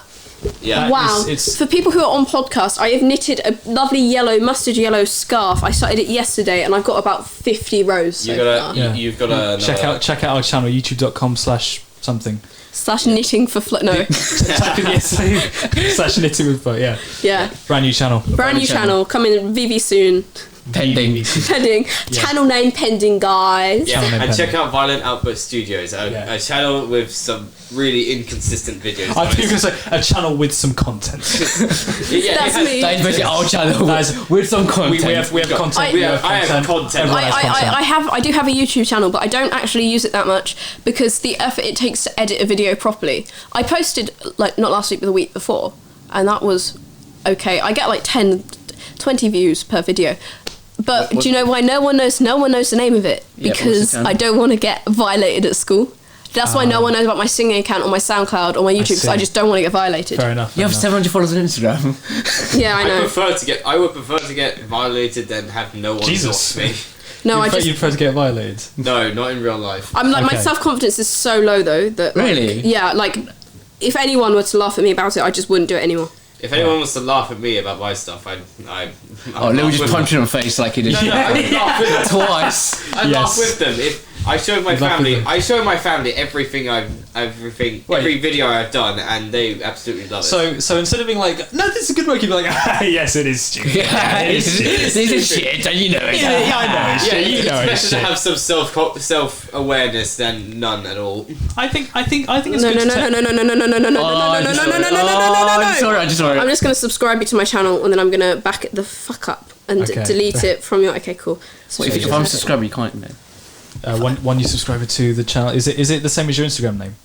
Yeah. Wow. It's For people who are on podcast, I have knitted a lovely mustard yellow scarf. I started it yesterday, and I've got about 50 rows. You've got to check out our channel, youtube.com/something. / knitting for no. / knitting with Flo, yeah. Yeah. Brand new channel. Brand new channel coming VV soon. Pending. Channel name pending, guys. Yeah, Channel and name check out Violent Output Studios, a channel with some really inconsistent videos. I think it's like a channel with some content. That's me. That is basically our channel with some content. We have content. I have content. Everyone has content. I do have a YouTube channel, but I don't actually use it that much because the effort it takes to edit a video properly. I posted like not last week but the week before, and that was okay. I get like 20 views per video. But do you know why no one knows the name of it? Because I don't want to get violated at school. That's why no one knows about my singing account on my SoundCloud or my YouTube, because I just don't want to get violated. Fair enough. You have 700 followers on Instagram. Yeah, I know. I would prefer to get violated than have no one Jesus. talk to me. No, you prefer to get violated? No, not in real life. I'm like my self-confidence is so low though that Really? Yeah, like if anyone were to laugh at me about it, I just wouldn't do it anymore. If anyone was to laugh at me about my stuff, I'd Lou just punched him in the face like he did. I'd laugh with them. Twice. I'd laugh with them. If I showed my family every video I've done, and they absolutely love it. So instead of being like, no, this is good work, you'd be like, yes, it is stupid. This is shit, and you know it. Yeah, I know it's shit. You know it's better shit. to have some self-awareness than none at all. I think it's good. No. I'm sorry. I'm just gonna subscribe you to my channel and then I'm gonna back it the fuck up and delete it from your. Okay, cool. If I'm subscribed, you can't. No. One new subscriber to the channel. Is it the same as your Instagram name?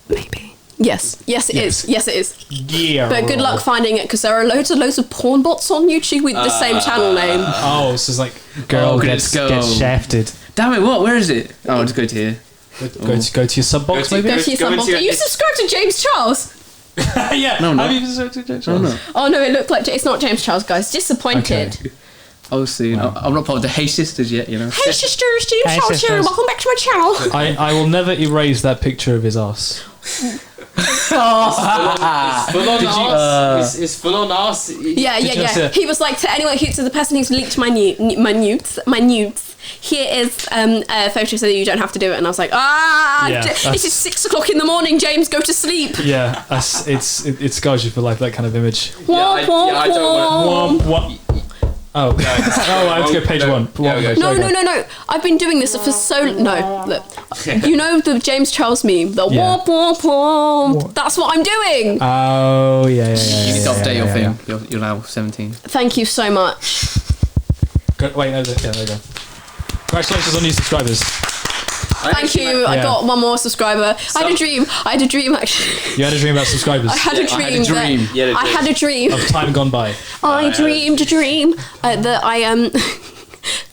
Maybe. Yes, it is. Yes, it is. Yeah. But good luck finding it because there are loads of porn bots on YouTube with the same channel name. Oh, so it's like girl gets shafted. Damn it! What? Where is it? Oh, I'll just go to here. Go to your sub box, maybe. Go to your sub box. Are you subscribed to James Charles? Yeah. No, Have you subscribed to James Charles? No. Oh no, it looked like it's not James Charles, guys. Disappointed. Okay. Oh, soon. I'm not part of the Hey Sisters yet, you know. Hey sisters, James Charles here. Welcome back to my channel. I will never erase that picture of his ass. It's full on ass. Yeah. He was like to anyone to the person who's leaked my nudes. Here is a photo so that you don't have to do it. And I was like, this is 6 o'clock in the morning. James, go to sleep. Yeah, it scars you for life. That kind of image. I don't want. Oh, I have to go page one. No. I've been doing this for so look. You know the James Charles meme, the womp womp womp. That's what I'm doing. Oh yeah. You need to update your thing. You're now 17. Thank you so much. Wait, no, there you go. Congratulations on new subscribers. Thank you. I got one more subscriber. I had a dream actually. You had a dream about subscribers. I had a dream. Of time gone by. I dreamed a dream that I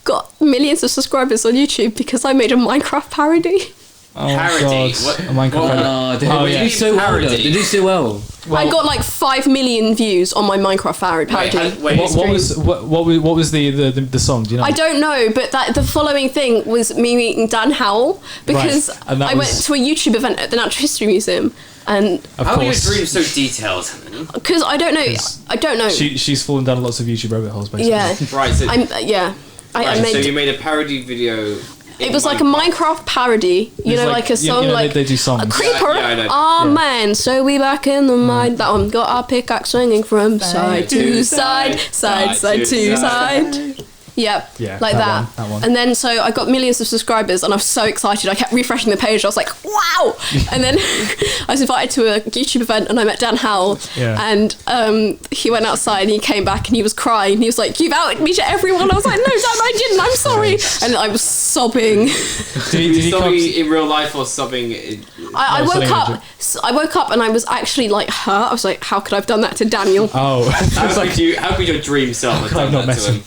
got millions of subscribers on YouTube because I made a Minecraft parody. Parody. God. A Minecraft parody. They do so well. They do so well. I got like 5 million views on my Minecraft parody. What was the song? Do you know? I don't know, but the following thing was me meeting Dan Howell because I went to a YouTube event at the Natural History Museum. And how are your dreams so detailed? Because I don't know. She's fallen down lots of YouTube rabbit holes, basically. Yeah. Right. So, I so you made a parody video. It was like a Minecraft parody, like a song, they do songs. A creeper. Man, so we back in the mine. That one got our pickaxe swinging from side to side to side. Yep, like that. One. And then so I got millions of subscribers and I was so excited. I kept refreshing the page. I was like, wow! And then I was invited to a YouTube event and I met Dan Howell. Yeah. And he went outside and he came back and he was crying. He was like, you've outed me to everyone. I was like, no, Dan, I didn't. I'm sorry. And I was sobbing. Did he sobbing in real life or sobbing in... I woke up and I was actually like hurt. I was like, how could I have done that to Daniel? Oh. How could your dream self have done that to him?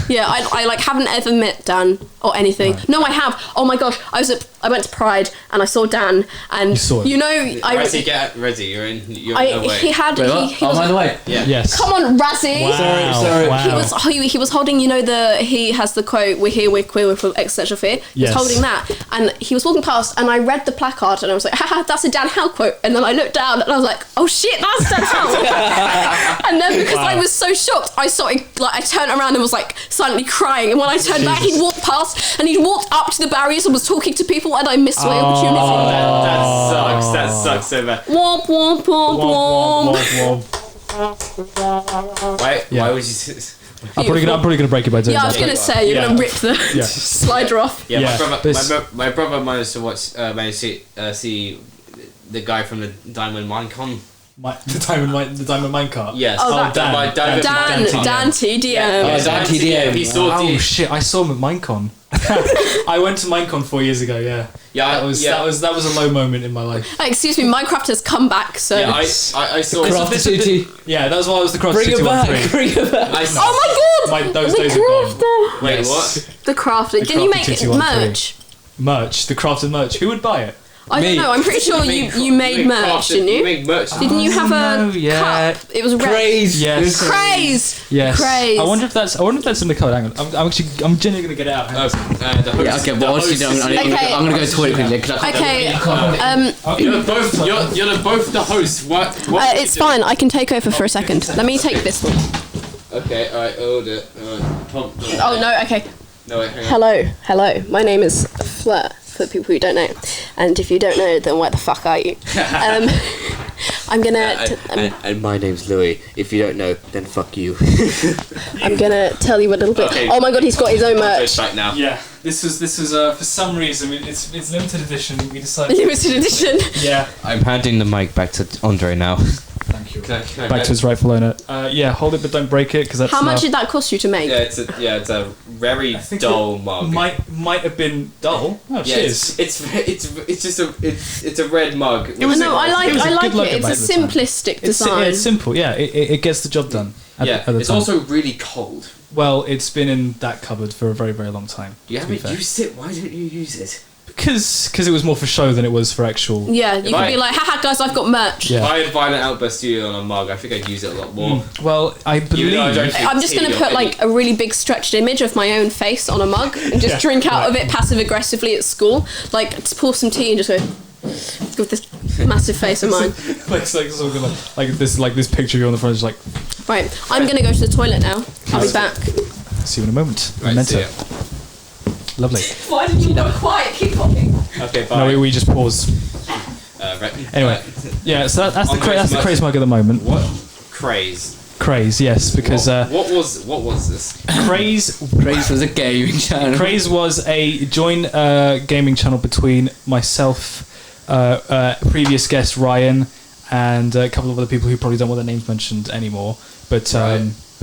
Yeah, I like haven't ever met Dan or anything. No, I have. Oh my gosh, I went to Pride and I saw Dan and Razzie, get ready. You're in. You're no way. He had. Wait, he was, by the way. Yeah. Yes. Come on, Razzie. Wow. Sorry. Wow. He was holding. He has the quote. We're here. We're queer. We're full of existential fear. He was holding that, and he was walking past, and I read the placard, and I was like, haha, that's a Dan Howell quote. And then I looked down, and I was like, oh shit, that's Dan Howell. And then because I was so shocked, I turned around and was like silently crying. And when I turned back, he'd walked past, and he'd walked up to the barriers and was talking to people, and I missed my opportunity. That sucks. That sucks so bad. Womp womp womp womp. Why would you? I'm probably gonna break it by doing that. I was gonna say you're gonna rip the slider off. My brother managed to see the guy from the Diamond Minecon. The diamond minecart. Yes. Dan TDM. Dan TDM. He saw. Oh shit! I saw him at Minecon. I went to Minecon 4 years ago. Yeah. Yeah. That was a low moment in my life. Excuse me, Minecraft has come back. So yeah, I saw. Yeah, that was why I was the Craft. Bring it back. Oh my god! Those days are gone. Wait, what? The Crafted. Didn't you make merch? Merch. The Crafted merch. Who would buy it? I don't know. I'm pretty sure you made merch, didn't you? You made merch. Didn't you have a cup? It was red. Craze. Yes. Craze. Yes. Craze. I wonder if that's in the code. Hang on. I'm genuinely gonna get it out. Okay. Well, I'm gonna go to the toilet quickly. Okay. You're both the hosts. What it's fine. I can take over for a second. Let me take this one. Okay. All right. Hold it. Oh no. Okay. No wait. Hang on. Hello. My name is Fleur. For people who don't know, and if you don't know, then where the fuck are you? I'm gonna. And my name's Louis. If you don't know, then fuck you. I'm gonna tell you a little bit. Okay. Oh my god, he's got his own merch. Back now. Yeah, this was for some reason it's limited edition. We decided limited edition. Yeah. I'm handing the mic back to Andre now. Thank you. Back to his rightful owner. Yeah, hold it, but don't break it, because that's. How much did that cost you to make? Yeah, it's a very dull mug. Might have been dull. Oh, yeah, cheers. It's a red mug. I like it. It's a simplistic design. It's simple. Yeah, it gets the job done. It's also really cold. Well, it's been in that cupboard for a very, very long time. You haven't used it. Why don't you use it? Because it was more for show than it was for actual. Yeah, you could be like, haha, guys, I've got merch. Yeah. If I had Violent Outburst Studio on a mug, I think I'd use it a lot more. Well, I believe. I'm just going to put like a really big stretched image of my own face on a mug and just drink out of it passive aggressively at school. Like, to pour some tea and just go with this massive face of mine. like this picture of you on the front is like. Right, I'm going to go to the toilet now. I'll be back. See you in a moment. Right, Memento. Lovely. Why did you not quiet? Keep talking. Okay, bye. No, we just pause. Anyway, yeah. So that's the craze mug at the moment. What craze? Craze, yes, because what was this? Craze was a gaming channel. Craze was a joint gaming channel between myself, previous guest Ryan, and a couple of other people who probably don't want their names mentioned anymore. But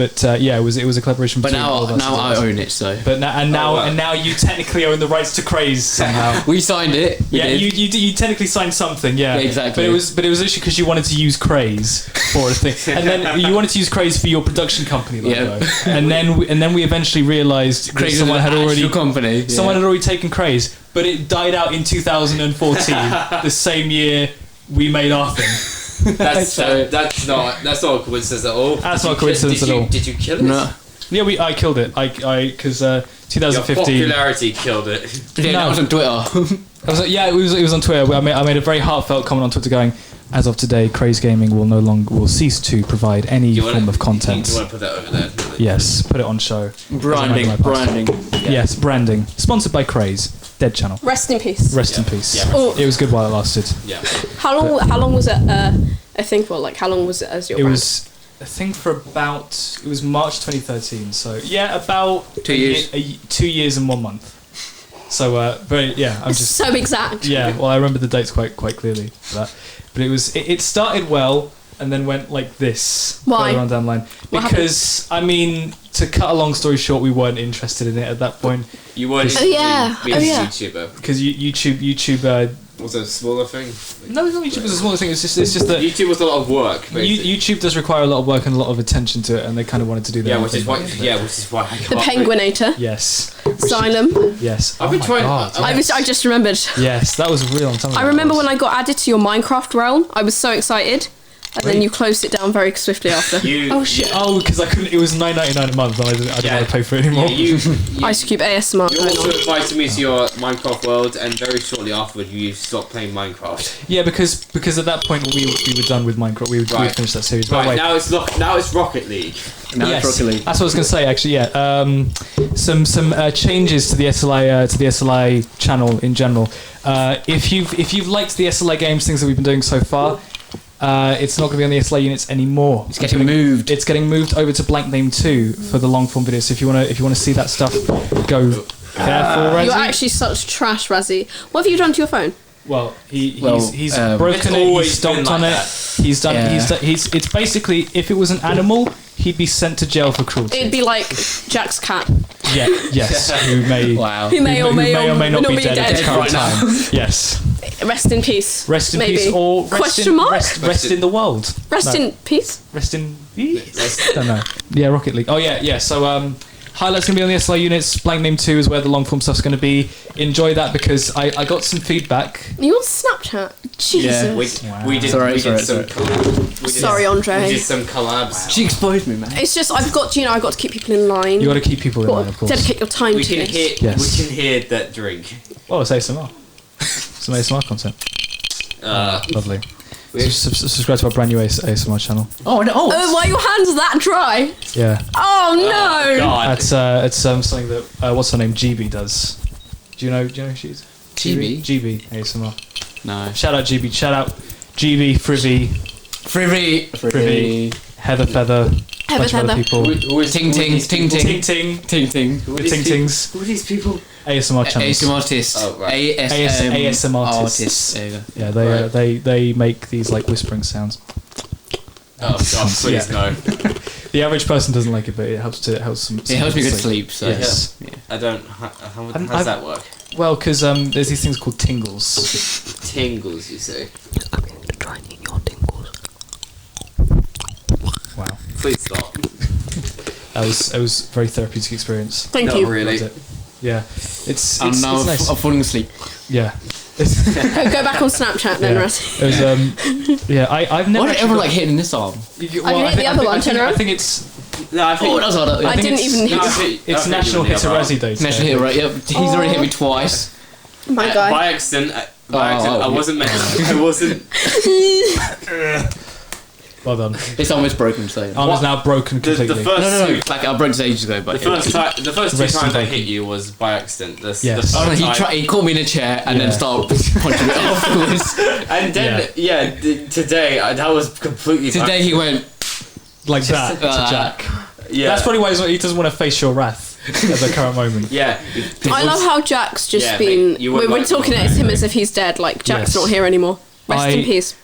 But yeah, it was a collaboration. But between all of us. now I own it, so. But now you technically own the rights to Craze somehow. We signed it. You technically signed something, yeah. Exactly. But it was actually because you wanted to use Craze for a thing, and then you wanted to use Craze for your production company logo. Yeah. And then we eventually realised Craze someone had already company. someone had already taken Craze, but it died out in 2014, the same year we made our thing. That's not a coincidence at all. That's not a coincidence at all. Did you kill it? No. Yeah, I killed it. Because 2015. Your popularity killed it. Yeah, that was on Twitter. It was on Twitter. I made a very heartfelt comment on Twitter going, as of today, Craze Gaming will cease to provide any form of content. Do you want to put that over there? Yes, put it on show. Branding. Yeah. Yes, branding. Sponsored by Craze. Dead channel. Rest in peace. Rest in peace. Yeah. Oh. It was good while it lasted. Yeah. How long was it a thing for? Like, how long was it as your It brand? was a thing for it was March 2013. So yeah, about 2 years. 2 years and 1 month. So I'm It's just so exact. yeah. Well, I remember the dates quite clearly for that. But it started well and then went like this. Why? Further on down the line. What Because I mean, to cut a long story short, we weren't interested in it at that point. You weren't Oh, yeah. being Oh, a yeah. YouTuber. Because YouTube Was it a smaller thing? no, it's not YouTube was a smaller thing. It's just that YouTube was a lot of work. Basically. YouTube does require a lot of work and a lot of attention to it, and they kind of wanted to do that. Yeah, which is why I The got Penguinator. Yes. Xylem. Yes. I've been my trying- God, I- yes. I just remembered. Yes, that was a real time. I remember when I got added to your Minecraft realm. I was so excited. And then you closed it down very swiftly after. Oh shit! Oh, because I couldn't. It was $9.99 a month, and I didn't want to pay for it anymore. You Ice Cube ASMR. You going also on. invited me to your Minecraft world, and very shortly afterward, you stopped playing Minecraft. Yeah, because at that point we were done with Minecraft. We Right. finished that series. Right, But wait, now it's Rocket League. yes, Rocket League. that's what I was going to say. Actually, yeah. Some changes to the SLI channel in general. If you've liked the SLI games, things that we've been doing so far. It's not going to be on the SLI Units anymore. It's getting moved. It's getting moved over to Blanknaem 2 for the long form videos. So if you want to see that stuff, go careful, Razzie. You're actually such trash, Razzie. What have you done to your phone? Well, he's It's broken it. always He's stomped been on like it. that. He's done. Yeah. It's basically, if it was an animal, he'd be sent to jail for cruelty. It'd be like Jack's cat. Yeah. Yes. Who may. Wow. Who may or may not be dead at this current right now. time. Yes. Rest in peace. Rest in Maybe. peace, or rest Question in, mark? Rest in the world. Rest No. in peace. Rest in peace. Don't know. Yeah, Rocket League. Oh yeah. So highlights gonna be on the SLI Units. Blanknaem 2 is where the long form stuff's gonna be. Enjoy that because I got some feedback. You on Snapchat? Jesus. We did some collabs. Sorry, Andre. We did some collabs. She exposed me, man. It's just I've got to keep people in line. You got to keep people in Got line, to of course. dedicate your time We to can this. hear. Yes. We can hear that drink. Oh, it's ASMR. Some ASMR content. Lovely. Subscribe to our brand new ASMR channel. Oh no! Oh, why are your hands that dry? Yeah, Oh no! God. it's something that what's her name? GB does. Do you know who she is? GB? GB ASMR. No. Shout out GB. Shout out GB, Frivy, Heather Feather, bunch of other people. Who is Ting ting ting ting Ting ting ting. the Ting Tings Who are these people? ASMR channels. ASM artists. Oh, right. ASM artists. There you go. Yeah, they make these like whispering sounds. Oh God, please Yeah. no. The average person doesn't like it, but it helps some It helps me go to sleep. So Yes. yeah. I don't. How I've- does that work? Well, because there's these things called tingles. Tingles, you say? Wow, Please stop. it was a very therapeutic experience. Thank Not you. really. Loved it. Yeah, it's And now it's nice. I'm falling asleep. Yeah, Go back on Snapchat then, Yeah. Razzie. it was I've never Why did actually ever got- like hitting this arm? Have you hit the other one? Turn I around. think it's No, I think. Oh, that's harder. I didn't even hit. it's National Hit a Razzie Day. today. National hit, right? Yep. He's already hit me twice. My guy. By accident. I yeah. wasn't meant. I wasn't. Well done. His arm is broken, so. Arm is now broken The completely. first No. two. Like I broke this ages ago, but The first two Rest in times I peace. hit you was by accident. Yes. The Oh, no, first time- he caught me in a chair and Yeah. then started punching me afterwards. And then today that was completely. Today he went. Like that to Jack. Yeah. That's probably why he doesn't want to face your wrath at the current moment. Yeah. I love how Jack's just Yeah, been. mate, you We're wouldn't like talking him, at him mate. as if he's dead. Like Jack's Yes. not here anymore. Rest in peace.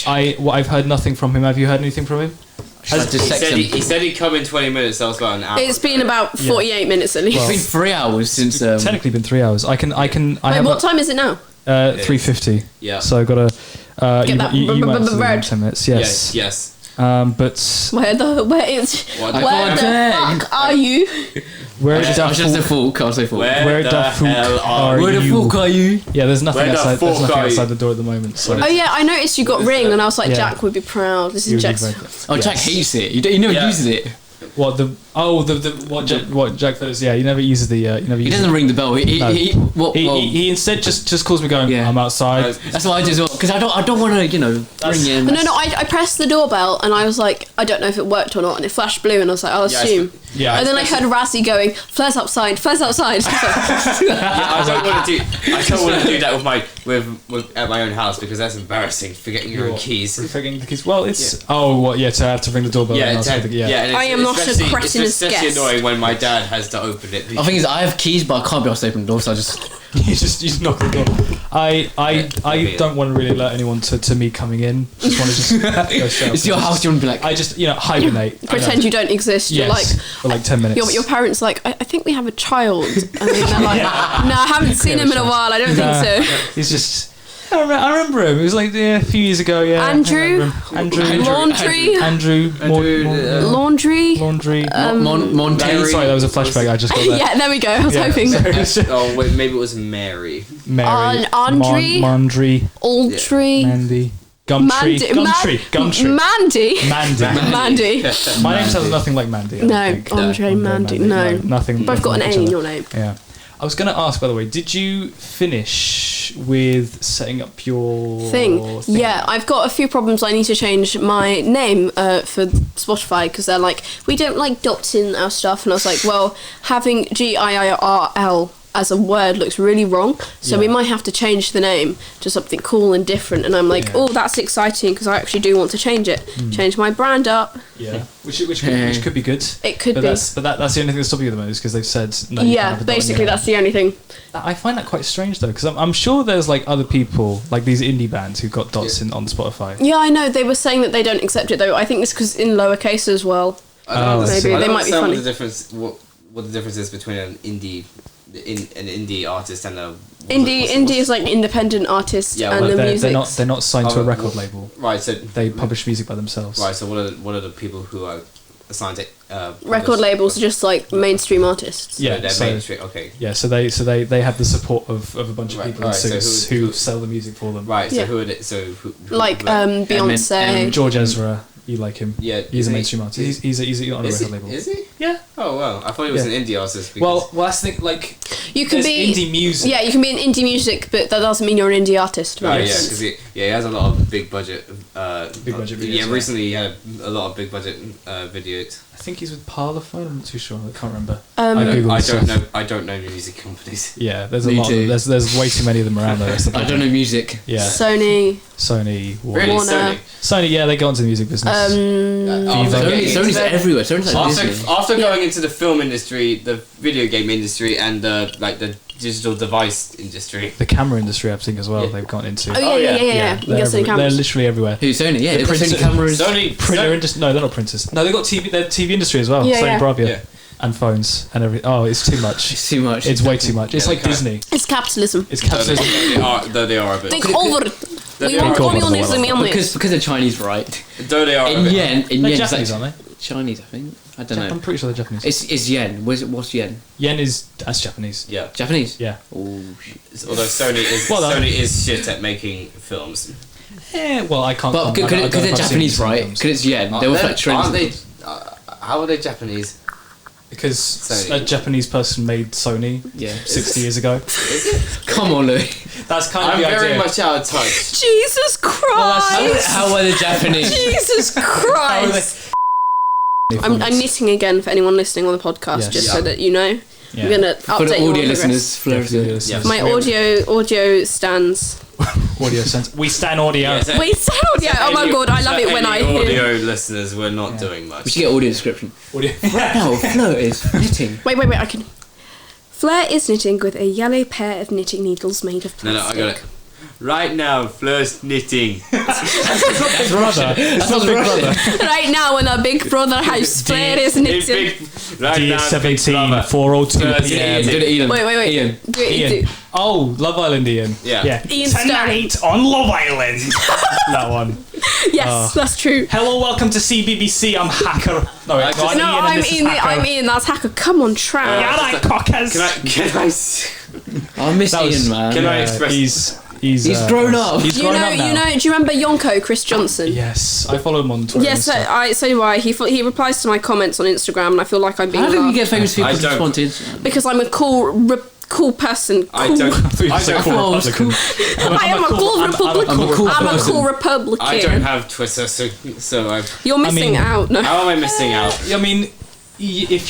I've heard nothing from him. Have you heard anything from him? He said he'd come in 20 minutes. That was about an hour. It's been about 48 minutes at least. It's been 3 hours since. Technically been 3 hours. Wait, what time is it now? 3:50. Yeah. So I gotta. Get that you might have to bread. leave in 10 minutes. Yes. Yes. But Where the fuck are you? where the I should say fuck. I'll say fuck. Where the hell are Where the fuck are you? Yeah, there's nothing Where the outside. There's fuck nothing are you? outside the door at the moment. So Oh yeah, I noticed you got ring, and I was like, Yeah. Jack would be proud. This you is would be Jack's. very- Oh, Jack hates it. He never Yeah. uses it. What Jack Phillips? Yeah, he never uses the. He doesn't ring the bell. No. He He instead just calls me going. Yeah. I'm outside. That's what I do as well. Because I don't want to ring in. No, I pressed the doorbell, and I was like, I don't know if it worked or not, and it flashed blue, and I was like, I'll assume. Yeah. And then I heard Razzie going, Flair's outside, Flair's outside. I don't want to do that with at my own house because that's embarrassing. Forgetting your own keys. Forgetting the keys. Well, it's to have to ring the doorbell. Yeah, and ask for the- and it's I am not a especially- cretinous It's especially guest. annoying when my dad has to open it. The thing is, I have keys, but I can't be able to open the door, so I just. you just knock the door. I don't want to really alert anyone to me coming in. Just want to just go straight up. It's your house. You want to be like. I just hibernate. Pretend you don't exist. You're like, for like 10 minutes. your parents like, I think we have a child. And then they're like, no, I haven't seen him in a while. I don't think so. He's just. I remember him. It was like a few years ago. Yeah. Andrew? Laundry? Andrew. Laundry? Laundry. Monty. Sorry, that was a flashback. I just got there. Yeah, there we go. I was hoping. Oh wait, maybe it was Mary. Mary. Andri? Mondry. Aldry? Mandy. Gumtree. Mandy. My name sounds nothing like Mandy. No, I think. Andre Mandy. No. Nothing. Both got an like A each in other. your name. Yeah. I was going to ask, by the way, did you finish with setting up your Thing. Yeah, I've got a few problems. I need to change my name for Spotify because they're like, we don't like dots in our stuff. And I was like, well, having g.iirl as a word looks really wrong, so we might have to change the name to something cool and different. And I'm like, oh, that's exciting because I actually do want to change it, change my brand up. Yeah, which could be good. It could be. That's the only thing that's stopping you at the moment is because they've said no. You can't Yeah, have a dot in basically your that's the only thing. I find that quite strange though, because I'm sure there's like other people, like these indie bands who've got dots on Spotify. Yeah, I know. They were saying that they don't accept it though. I think it's because in lowercase as well. I don't Maybe understand they might be funny. What the difference is between an indie artist and a Indie is like independent artist, Yeah, and well, the they're music. not signed to a Oh, record label. right. So They publish music by themselves. right. So what are the people who are assigned to Record labels are just like mainstream artists. Yeah, they're so- mainstream. Okay. Yeah, so they have the support of a bunch of Right, people in alright, so suits who- who sell the music for them. Right. So Yeah. who are they? So who Like Beyonce. George Ezra, you like him? Yeah, He's a is he- mainstream artist. He's on a Is record he? label. Is he? Yeah. Oh wow! I thought he was Yeah. an indie artist. Because Well, that's the thing. Like, You can there's be indie music. Yeah, you can be an indie music, but that doesn't mean you're an indie artist. Right, Right? yeah, because he has a lot of big budget. Big budget videos, Yeah, yeah. recently he had a lot of big budget videos. I think he's with Parlophone. I'm not too sure. I can't remember. I Googled don't this. I don't know music companies. Yeah, there's a Me lot. too. There's way too many of them around. Though. That's the I problem. don't know music. Yeah, Sony. Sony, Warner. Really, Warner. Sony. Yeah, they go into the music business. Sony's everywhere. Sony's like Disney. After going into the film industry, the video game industry, and the digital device industry. The camera industry, I think, as well. Yeah. They've gone into. Oh yeah. They're, Yes, Sony they're cameras. literally everywhere. Who, Sony? Yeah, they've got printer- Sony cameras. Printer industry? No, they're not printers. No, they've got TV. They're TV industry as well. Yeah, Sony yeah. Bravia Yeah. and phones and everything. Oh, it's too much. It's too much. It's way too much. It's Yeah, like they Disney. It's capitalism. It's Though capitalism. they are a bit. Take over. We They want are- communism in because this. they're Chinese, right? Though they are a In bit. yen, They're it's Japanese, like aren't they? Chinese, I think. I don't know. I'm pretty sure they're Japanese. It's yen. What's yen? Yen that's Japanese. Yeah. Japanese. Yeah. Oh shit. Although Sony is shit at making films. Well, I can't. But because they're Japanese, right? Because it's yen. They will affect trends. Aren't they? How are they Japanese? Because Sony. a Japanese person made Sony Yeah. 60 years ago. Come on, Louis. That's kind of I'm the very idea. much out of touch. Jesus Christ! How are the Japanese? Jesus Christ! I'm knitting again for anyone listening on the podcast, Yes. just Yeah. so that you know. Yeah. I'm gonna For the update you on audio progress. listeners, Fleur and Louis. Yeah. My audio stands. Audio sense. We stand audio. Yes, Wait, stand audio. Oh my god, I love it when I hear. Audio listeners, we're not doing much. We should get audio description. Audio. No, Fleur is knitting. Wait, I can. Fleur is knitting with a yellow pair of knitting needles made of No, plastic. I got it. Right now, Fleur's knitting. That's brother. It's not big brother. Right now in our Big Brother house, Fleur is knitting. Right now, Big D17 Brother. 4:02 p.m. Do it, Ian. Wait. Ian. Do it, Ian. do. Oh, Love Island Ian. Yeah. Ian Tonight on Love Island. That one. Yes, that's true. Hello, welcome to CBBC. I'm Hacker. No, wait, just- I'm No, Ian and I'm this is Ian. Hacker. I'm Ian. That's Hacker. Come on, try. Yeah, right, cockers. Can I miss That was- Ian, man. Can I express? He's grown up. He's You grown know, up now. do you remember Yonko, Chris Johnson? Yes, I follow him on Twitter. Yes, and stuff. so do I. He replies to my comments on Instagram, and I feel like I'm being How do you laughed get famous people I to don't. respond to Instagram? because I'm a cool person. I Cool. don't. I I cool don't. Republican. I am a cool Republican. I'm a cool I'm a person. cool Republican. I don't have Twitter, so I'm. You're missing out. No. How am I missing out? I mean, if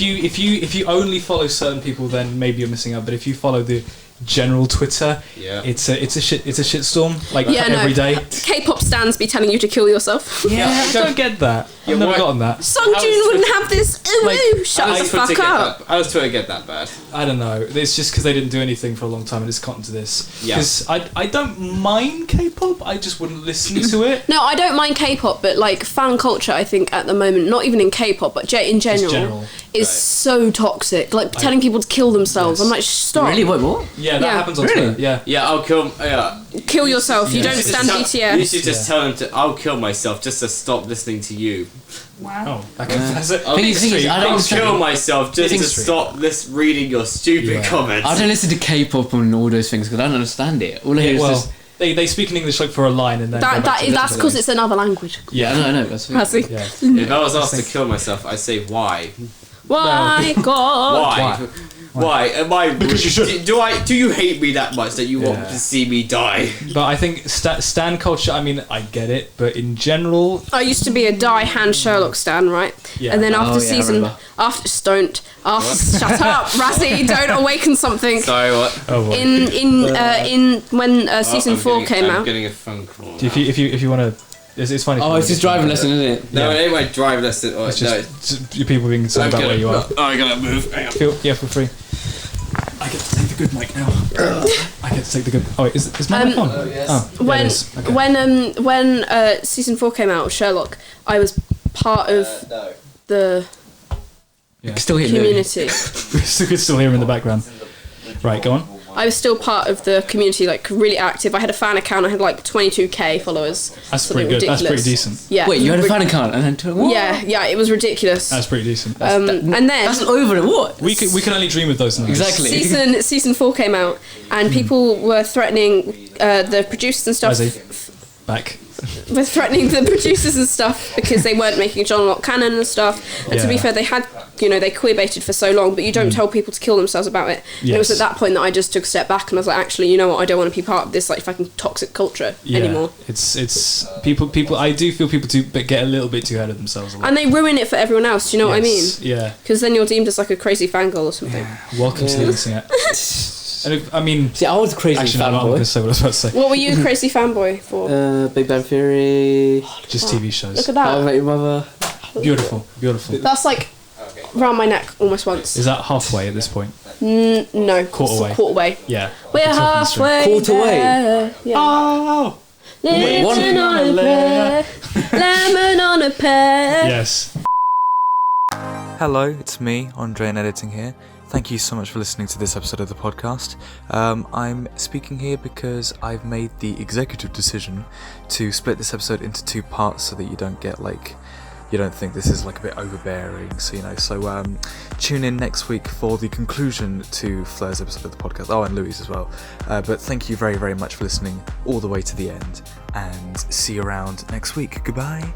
you only follow certain people, then maybe you're missing out. But if you follow the general Twitter, Yeah. it's a shitstorm like Yeah, every day. K-pop stans be telling you to kill yourself. Yeah, I don't get that. I've never what- gotten that. Songjun wouldn't have this. Ooh, Like, ooh, shut How the does Twitter fuck get up. that? How does Twitter get that bad? I don't know. It's just because they didn't do anything for a long time and it's gotten to this. Yeah. Because I don't mind K-pop. I just wouldn't listen to it. No, I don't mind K-pop, but like fan culture, I think at the moment, not even in K-pop, but in general, is Right. so toxic. Like telling people to kill themselves. Yes. I'm like, stop. Really? Wait, what? Yeah, that Yeah. happens on Really? Twitter. Yeah. Yeah, I'll kill. Yeah. Kill yourself. You Yeah. don't Just stand tell- You BTS. should just tell them to. I'll kill myself just to stop listening to you. Oh, that's it. I'll, Thing is, I don't I'll understand. kill myself just It's to extreme. stop this reading your stupid Yeah. comments. I don't listen to K-pop and all those things because I don't understand it. All I hear is Well, just... they speak in English like for a line and then go back to That's because it's another language. Yeah, I know. That's I see. yeah. If I was asked to kill myself, I'd say why? Why, God? Why? Am I? Because you should. Do you hate me that much that you want Yeah. to see me die? But I think stan culture. I mean, I get it, but in general, I used to be a die-hand Sherlock stan, right? Yeah. And then Oh, after yeah, I season, remember. shut up, Razzie, don't awaken something. Sorry, what? oh boy. In when season 4 came I'm out. getting a phone call. If you want to, it's funny. if you Oh, wanna it's his get- driving lesson, isn't it? No, Yeah. it ain't my drive lesson. Oh, It's no. just you people being concerned about where you are. Oh, I gotta move. Hang on. Feel free. I get to take the good mic now. I get to take the good. Oh, wait, is my mic on? yes. Oh, yeah, it When is. Okay. when season 4 came out of Sherlock, I was part of No. the Yeah. Still here. community. We could still hear him in the background. Right, go on. I was still part of the community, like really active. I had a fan account. I had like 22k followers. That's Something pretty good. That's ridiculous. pretty decent. Yeah. Wait, you had a fan account and then... What? Yeah, it was ridiculous. That's pretty decent. And then That's over it. What? we can only dream of those numbers. Exactly. season 4 came out, and people were threatening the producers and stuff. Razzie. Back. Were threatening the producers and stuff because they weren't making John Locke canon and stuff. And to be Yeah. fair, they had, they queerbaited for so long, but you don't tell people to kill themselves about it. And it was Yes. at that point that I just took a step back and I was like, actually, you know what? I don't want to be part of this like fucking toxic culture anymore. It's people. I do feel people do get a little bit too ahead of themselves. A lot. And they ruin it for everyone else. Do you know what I mean? Yes, Yeah. Because then you're deemed as like a crazy fangirl or something. Welcome to the internet. And I mean, See, I was a crazy actually, no, I'm not going to fanboy. say what I was about to say. What were you a crazy fanboy for? Big Bang Theory. Just TV shows. Look at How I that. Met Your Mother. Beautiful. That's like round my neck almost once. Is that halfway at this point? No, Quarter way. Yeah. We're At the top of the string. halfway Quarter way? there. Yeah. Oh. Living one- on a prayer, lemon on a pear. Yes. Hello, it's me, Andre in Editing here. Thank you so much for listening to this episode of the podcast. I'm speaking here because I've made the executive decision to split this episode into 2 parts so that you don't get you don't think this is a bit overbearing. So tune in next week for the conclusion to Fleur's episode of the podcast. Oh, and Louis as well. But thank you very, very much for listening all the way to the end, and see you around next week. Goodbye.